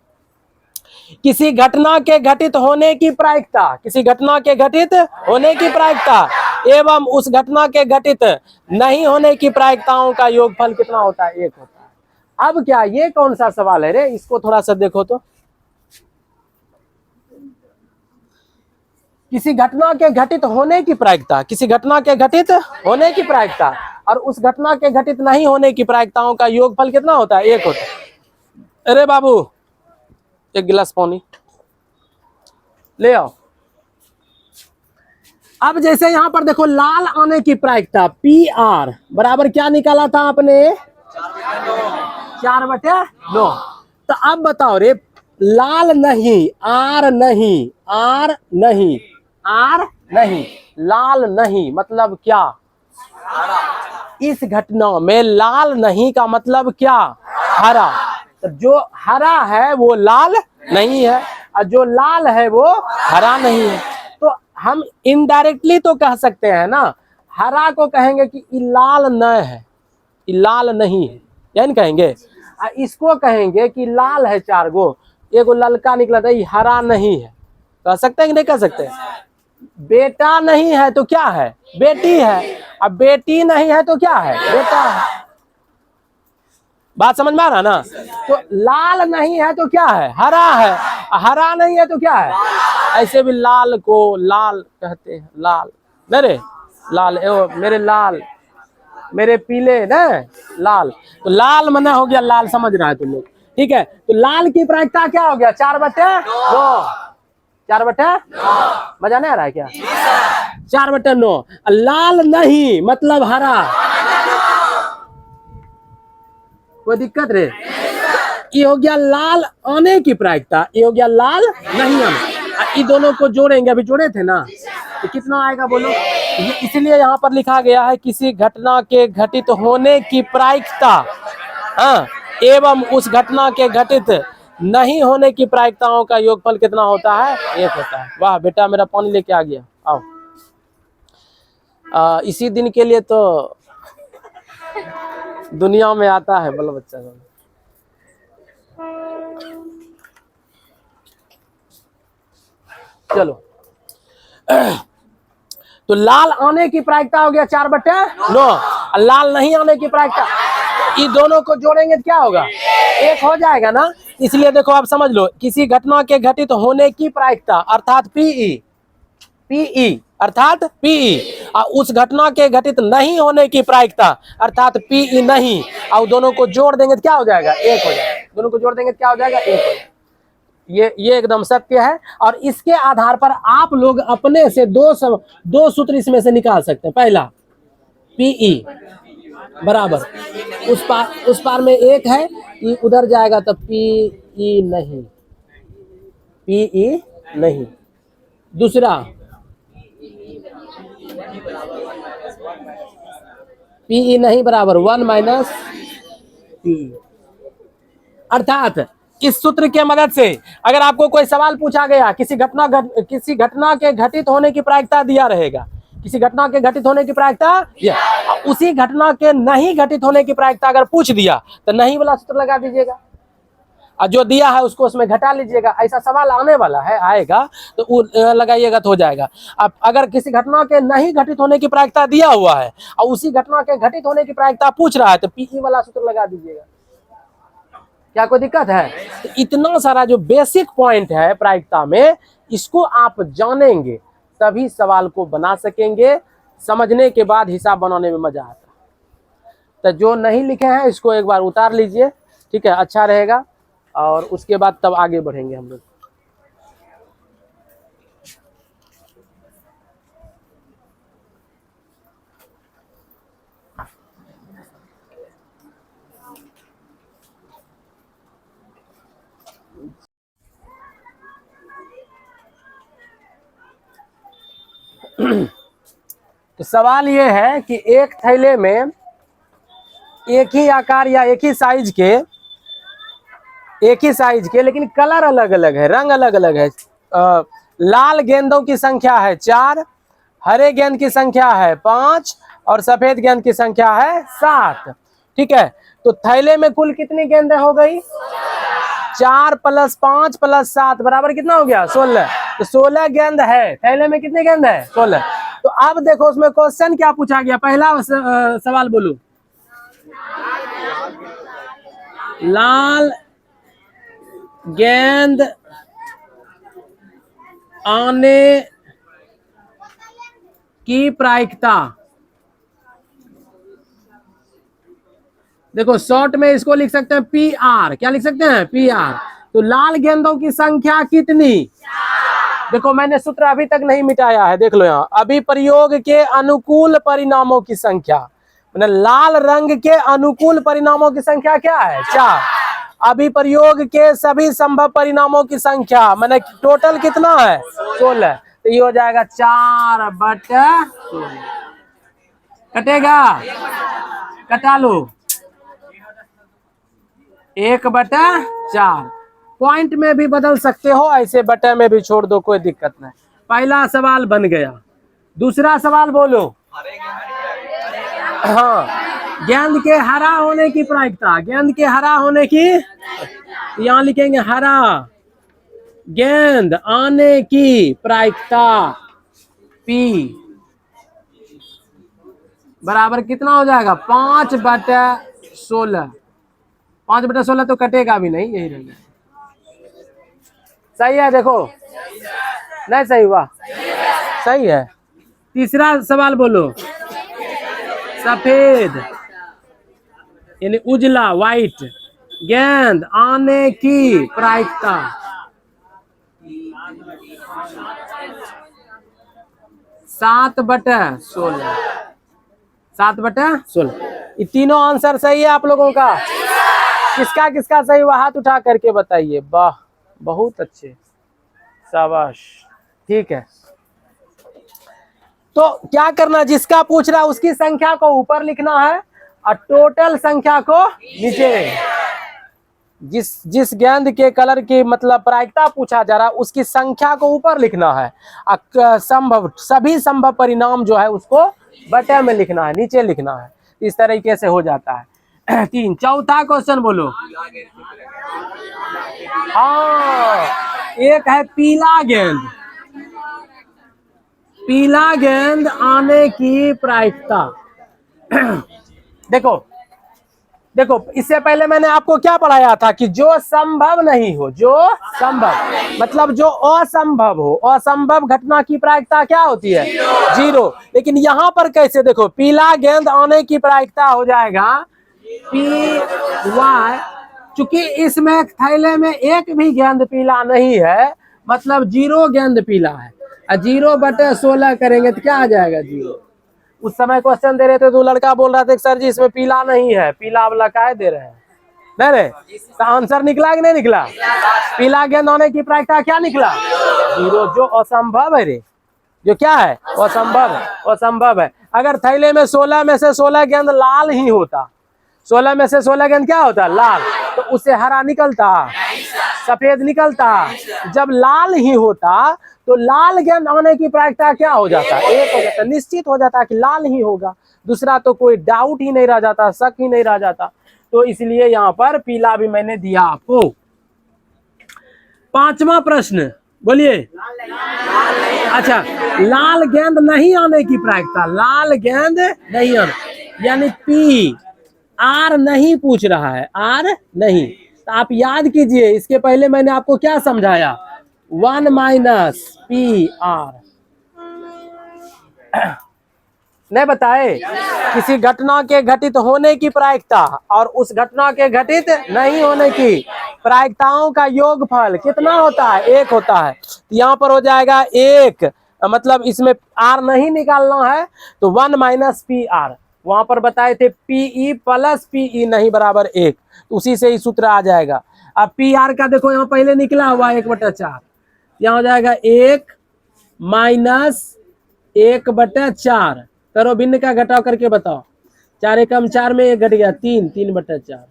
किसी घटना के घटित होने की प्रायिकता, किसी घटना के घटित होने की प्रायिकता एवं उस घटना के घटित नहीं होने की प्रायिकताओं का योगफल कितना होता है? एक होता है। अब क्या ये कौन सा सवाल है रे? इसको थोड़ा सा देखो तो। किसी घटना के घटित होने की प्रायिकता, किसी घटना के घटित होने की प्रायिकता और उस घटना के घटित नहीं होने की प्रायिकताओं का योगफल कितना होता है? एक होता है। अरे बाबू, एक गिलास पानी ले आओ। अब जैसे यहां पर देखो, लाल आने की प्रायिकता PR बराबर क्या निकाला था आपने? 4/9। तो अब बताओ रे, लाल नहीं, R नहीं, R नहीं, R नहीं, लाल नहीं मतलब क्या? इस घटना में लाल नहीं का मतलब क्या? हरा। तो जो हरा है वो लाल नहीं है और जो लाल है वो हरा नहीं है। तो हम इनडायरेक्टली तो कह सकते हैं ना, हरा को कहेंगे कि ये लाल न है, ये लाल नहीं है, यानी कहेंगे। इसको कहेंगे कि लाल है 4 गो, एगो ललका निकला था, ये हरा नहीं है। कह सकते हैं कि नहीं कह सकते? बेटा नहीं है तो क्या है? बेटी है। अब बेटी नहीं है तो क्या है? बेटा है। बात समझ में आ रहा ना? तो लाल नहीं है तो क्या है? हरा है। हरा नहीं है तो क्या है? ऐसे भी लाल को लाल कहते हैं, लाल मेरे लाल, मेरे लाल, मेरे पीले ना लाल। तो लाल मना हो गया, लाल समझ रहा है तुम लोग? ठीक है। तो लाल की प्रायिकता क्या हो गया? 4/9। 4/9। मजा नहीं आ रहा है क्या? 4/9। लाल नहीं मतलब हरा। कोई दिक्कत रे? ये हो गया लाल आने की प्रायिकता, ये हो गया लाल नहीं आने। ये दोनों को जोड़ेंगे, अभी जोड़े थे ना, तो कितना आएगा बोलो? इसलिए यहाँ पर लिखा गया है किसी घटना के घटित होने की प्रायिकता, हाँ, एवं उस घटना के घटित नहीं होने की प्रायिकताओं का योगफल कितना होता है? एक होता है। वाह बेटा, मेरा पानी लेके आ गया, आओ। इसी दिन के लिए तो दुनिया में आता है बोलो बच्चा को। चलो, तो लाल आने की प्रायिकता हो गया 4/9, लाल नहीं आने की प्रायिकता, ये दोनों को जोड़ेंगे तो क्या होगा? एक हो जाएगा ना। इसलिए देखो आप समझ लो, किसी घटना के घटित होने की प्रायिकता अर्थात PE अर्थात PE, और उस घटना के घटित नहीं होने की प्रायिकता अर्थात PE नहीं, और दोनों को जोड़ देंगे तो क्या हो जाएगा? एक हो जाएगा। दोनों को जोड़ देंगे तो क्या हो जाएगा? एक हो जाएगा। ये एकदम सत्य है। और इसके आधार पर आप लोग अपने से दो सूत्र इसमें से निकाल सकते हैं। पहला, PE बराबर उस पार में एक है, ये उधर जाएगा तो PE नहीं, PE नहीं। दूसरा, PE नहीं बराबर 1 - PE। अर्थात इस सूत्र के मदद से अगर आपको कोई सवाल पूछा गया, किसी घटना के घटित होने की प्रायिकता दिया रहेगा, किसी घटना के घटित होने की प्रायिकता, उसी घटना के नहीं घटित होने की प्रायिकता अगर पूछ दिया तो नहीं वाला सूत्र लगा दीजिएगा, और जो दिया है उसको उसमें घटा लीजिएगा। ऐसा सवाल आने वाला है, आएगा तो लगाइएगा तो हो जाएगा। अब अगर किसी घटना के नहीं घटित होने की प्रायिकता दिया हुआ है और उसी घटना के घटित होने की प्रायिकता पूछ रहा है तो PE वाला सूत्र लगा दीजिएगा। क्या कोई दिक्कत है? तो इतना सारा जो बेसिक पॉइंट है प्रायिकता में, इसको आप जानेंगे तभी सवाल को बना सकेंगे। समझने के बाद हिसाब बनाने में मजा आता है। तो जो नहीं लिखे हैं इसको एक बार उतार लीजिए, ठीक है, अच्छा रहेगा। और उसके बाद तब आगे बढ़ेंगे हम लोग। तो सवाल ये है कि एक थैले में एक ही आकार या एक ही साइज के लेकिन कलर अलग अलग है, रंग अलग अलग है। लाल गेंदों की संख्या है 4, हरे गेंद की संख्या है 5 और सफेद गेंद की संख्या है 7। ठीक है, तो थैले में कुल कितनी गेंदें हो गई? 4 + 5 + 7 बराबर कितना हो गया? 16। तो 16 गेंद है। थैले में कितनी गेंद है? 16। तो अब देखो उसमें क्वेश्चन क्या पूछा गया। पहला सवाल बोलो। लाल गेंद आने की प्रायिकता, देखो शॉर्ट में इसको लिख सकते हैं PR। क्या लिख सकते हैं? PR। तो लाल गेंदों की संख्या कितनी? देखो मैंने सूत्र अभी तक नहीं मिटाया है, देख लो यहाँ। अभी प्रयोग के अनुकूल परिणामों की संख्या, मतलब लाल रंग के अनुकूल परिणामों की संख्या क्या है? 4। अभी प्रयोग के सभी संभव परिणामों की संख्या, मैंने टोटल कितना है? 16। तो ये हो जाएगा 4/16। कटेगा? कटा लो। 1/4। पॉइंट में भी बदल सकते हो, ऐसे बटे में भी छोड़ दो, कोई दिक्कत नहीं। पहला सवाल बन गया। दूसरा सवाल बोलो। हाँ, गेंद के हरा होने की प्रायिकता, गेंद के हरा होने की, यहाँ लिखेंगे हरा गेंद आने की प्रायिकता P बराबर कितना हो जाएगा? 5/16। 5/16 तो कटेगा भी नहीं, यही रहेगा। सही है? देखो नहीं सही हुआ? सही है। तीसरा सवाल बोलो। सफेद यानी उजला, व्हाइट गेंद आने की प्रायिकता, सात बटे 16। ये तीनों आंसर सही है आप लोगों का। किसका किसका सही हुआ हाथ उठा करके बताइए। वाह, बहुत अच्छे, शाबाश। ठीक है, तो क्या करना, जिसका पूछ रहा है उसकी संख्या को ऊपर लिखना है और टोटल संख्या को नीचे। जिस गेंद के कलर की मतलब प्रायिकता पूछा जा रहा है उसकी संख्या को ऊपर लिखना है और सभी संभव परिणाम जो है उसको बटे में लिखना है, नीचे लिखना है। इस तरीके से हो जाता है। 3। चौथा क्वेश्चन बोलो। हाँ, एक है पीला गेंद। पीला गेंद आने की प्रायिकता। देखो इससे पहले मैंने आपको क्या पढ़ाया था कि जो संभव नहीं हो, जो संभव मतलब जो असंभव हो, असंभव घटना की प्रायिकता क्या होती है? 0। लेकिन यहाँ पर कैसे, देखो पीला गेंद आने की प्रायिकता हो जाएगा PY। चूंकि इसमें थैले में एक भी गेंद पीला नहीं है, मतलब 0 गेंद पीला है। 0/16 करेंगे तो क्या आ जाएगा? 0। उस समय क्वेश्चन दे रहे थे तो लड़का बोल रहा था सर जी इसमें पीला नहीं है, पीला वाला काहे दे रहे हैं? नहीं रे, तो आंसर निकला कि नहीं निकला? पीला गेंद होने की प्रायिकता क्या निकला? 0, जो असंभव है रे, जो क्या है? असंभव है। अगर थैले में 16 में से 16 गेंद लाल ही होता, 16 में से 16 गेंद क्या होता? लाल, तो उससे हरा निकलता, सफेद निकलता। जब लाल ही होता तो लाल गेंद आने की प्रायिकता क्या हो जाता? 1 हो जाता, निश्चित हो जाता कि लाल ही होगा। दूसरा तो कोई डाउट ही नहीं रह जाता, शक ही नहीं रह जाता। तो इसलिए यहाँ पर पीला भी मैंने दिया आपको। 5वां प्रश्न बोलिए। अच्छा, लाल गेंद नहीं आने की प्रायिकता, लाल गेंद नहीं आने, यानी PR नहीं पूछ रहा है, R नहीं। तो आप याद कीजिए, इसके पहले मैंने आपको क्या समझाया? 1 - PR नहीं बताए? किसी घटना के घटित होने की प्रायिकता और उस घटना के घटित नहीं होने की प्रायिकताओं का योगफल कितना होता है? 1 होता है। यहाँ पर हो जाएगा 1, मतलब इसमें R नहीं निकालना है तो 1 - PR। वहां पर बताए थे PE + PE नहीं बराबर 1, उसी से ही सूत्र आ जाएगा। अब PR का देखो यहाँ पहले निकला हुआ 1/4, यहाँ हो जाएगा 1 - 1/4 करो, भिन्न का घटाव करके बताओ। 4 एकम 4 में 1 घट गया 3, 3/4।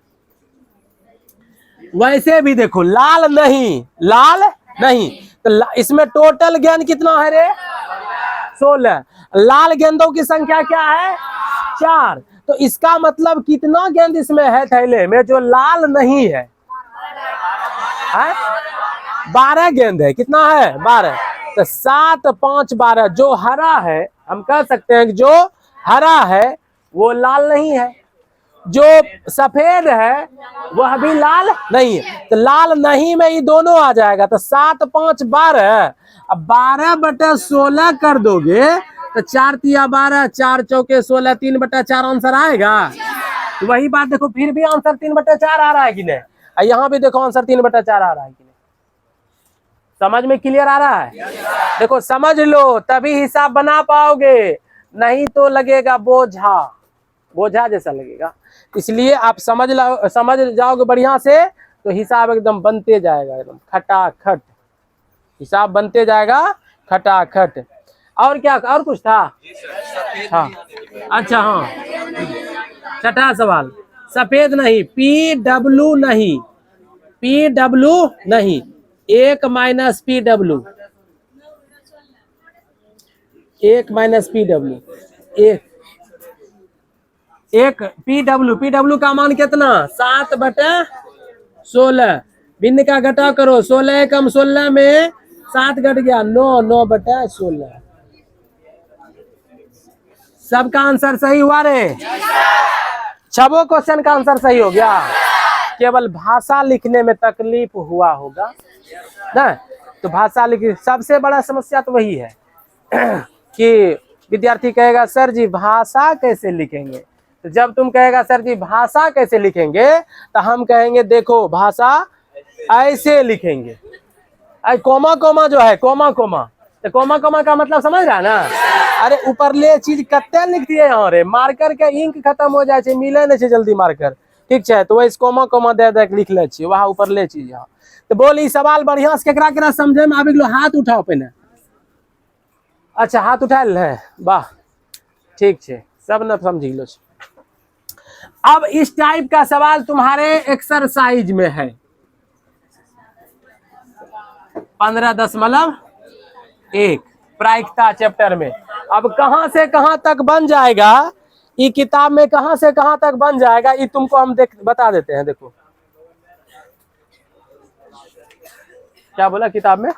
वैसे भी देखो लाल नहीं, लाल नहीं, तो इसमें टोटल गेंद कितना है रे? 16। लाल गेंदों की संख्या क्या है? 4। तो इसका मतलब कितना गेंद इसमें है थैले में जो लाल नहीं है? 12 गेंद है। कितना है? 12। तो 7, 5, 12। जो हरा है, हम कह सकते हैं कि जो हरा है वो लाल नहीं है, जो सफेद है वह भी लाल नहीं है। तो लाल नहीं में ये दोनों आ जाएगा। तो 7, 5, 12। अब 12/16 कर दोगे तो 4 तिया 12, 4 चौके 16, 3/4 आंसर आएगा। तो वही बात देखो, फिर भी आंसर 3/4 आ रहा है कि नहीं? यहाँ भी देखो आंसर 3/4 आ रहा है कि नहीं? समझ में क्लियर आ रहा है? देखो समझ लो तभी हिसाब बना पाओगे, नहीं तो लगेगा बोझा, बोझा जैसा लगेगा। इसलिए आप समझ जाओगे बढ़िया से तो हिसाब एकदम बनते जाएगा, एकदम खटाखट हिसाब बनते जाएगा, खटाखट। और क्या, और कुछ था? हाँ अच्छा, हाँ छठा सवाल, सफेद नहीं, PW नहीं, PW नहीं, 1 - PW, 1 - PW, 1 PW का मान कितना? 7/16। भिन्न का घटाव करो, 16 एकम 16 में 7 घट गया 9, 9/16। सबका आंसर सही हुआ रे? 6 क्वेश्चन का आंसर सही हो गया। केवल भाषा लिखने में तकलीफ हुआ होगा ना, तो भाषा लिखने सबसे बड़ा समस्या तो वही है कि विद्यार्थी कहेगा सर जी भाषा कैसे लिखेंगे। तो जब तुम कहेगा सर जी भाषा कैसे लिखेंगे, तो हम कहेंगे देखो भाषा ऐसे लिखेंगे। कोमा कोमा जो है, कोमा कोमा, तो कोमा कोमा का मतलब समझ रहा है ना? अरे ऊपरले चीज कते लिख दिए यहाँ रे, मार्कर के इंक खत्म हो जाए, मिले नहीं जल्दी मार्कर, ठीक है? तो वही कोमा कोमा दे दे लिख ले छी, वहाँ ऊपरले चीज यहाँ। तो बोली सवाल बढ़िया से केकरा केकरा समझे में आबि गेलो? हाथ उठाओ पहले। अच्छा हाथ उठायल है, वाह ठीक है, सब न समझ लो। अब इस टाइप का सवाल तुम्हारे एक्सरसाइज में है 15.1 प्रायिकता चैप्टर में। अब कहां से कहां तक बन जाएगा ये किताब में, कहां से कहां तक बन जाएगा ये तुमको हम बता देते हैं। देखो क्या बोला किताब में?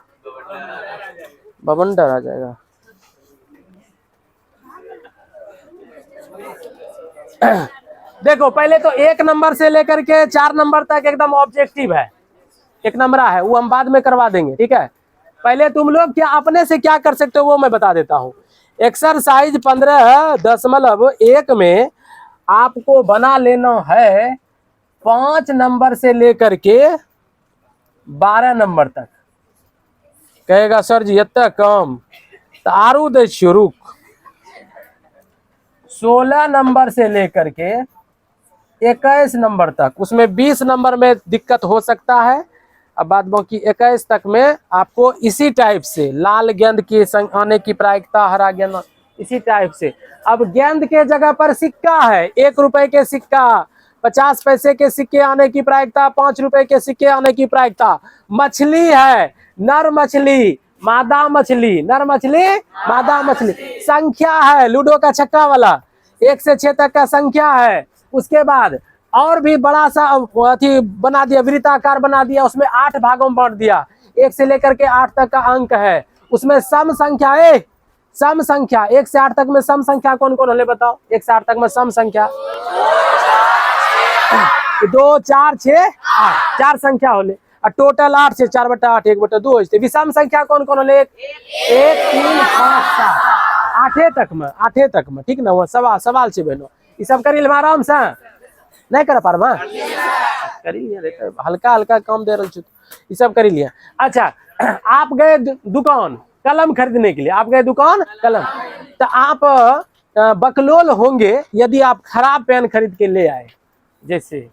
बवंडर आ जाएगा। देखो पहले तो 1 नंबर से लेकर के 4 नंबर तक एकदम ऑब्जेक्टिव है, 1 नंबर है, वो हम बाद में करवा देंगे, ठीक है? पहले तुम लोग क्या अपने से क्या कर सकते हो वो मैं बता देता हूँ। एक्सरसाइज 15.1 में आपको बना लेना है 5 नंबर से लेकर के 12 नंबर तक। कहेगा सर जी इतना कम, तो आरू दे रुक, 16 नंबर से लेकर के 21 नंबर तक, उसमें 20 नंबर में दिक्कत हो सकता है। अब बाद बाकी 21 तक में आपको इसी टाइप से लाल गेंद की आने की प्रायिकता, हरा गेंद इसी टाइप से। अब गेंद के जगह पर सिक्का है, 1 रुपए के सिक्का, 50 पैसे के सिक्के आने की प्रायिकता, 5 रुपए के सिक्के आने की प्रायिकता। मछली है, नर मछली, मादा मछली, नर मछली, मादा मछली। संख्या है, लूडो का छक्का वाला, 1 से 6 तक का संख्या है। उसके बाद और भी बड़ा सा अथी बना दिया, वृत्ताकार बना दिया, उसमें 8 भागों में बांट दिया। 1 से लेकर के 8 तक का अंक है। उसमें सम संख्या है, सम संख्या 1 से 8 तक में सम संख्या कौन कौन होले बताओ? 1 से 8 तक में सम संख्या 2, 4, 6, 8, 4 संख्या होले। और टोटल 8 से 4/8, 1/2 होते। विषम संख्या कौन कौन होले? 1, 3, 5, 7, 8 तक में, 8 तक में, ठीक ना? वो सवाल से बहनों ये सब करी आराम से नहीं कर पा रहा करी लिया, हल्का हल्का काम दे रहा ये सब करी लिया। अच्छा आप गए दुकान कलम खरीदने के लिए, आप गए दुकान कलम, तो आप बकलोल होंगे यदि आप खराब पेन खरीद के ले आए। जैसे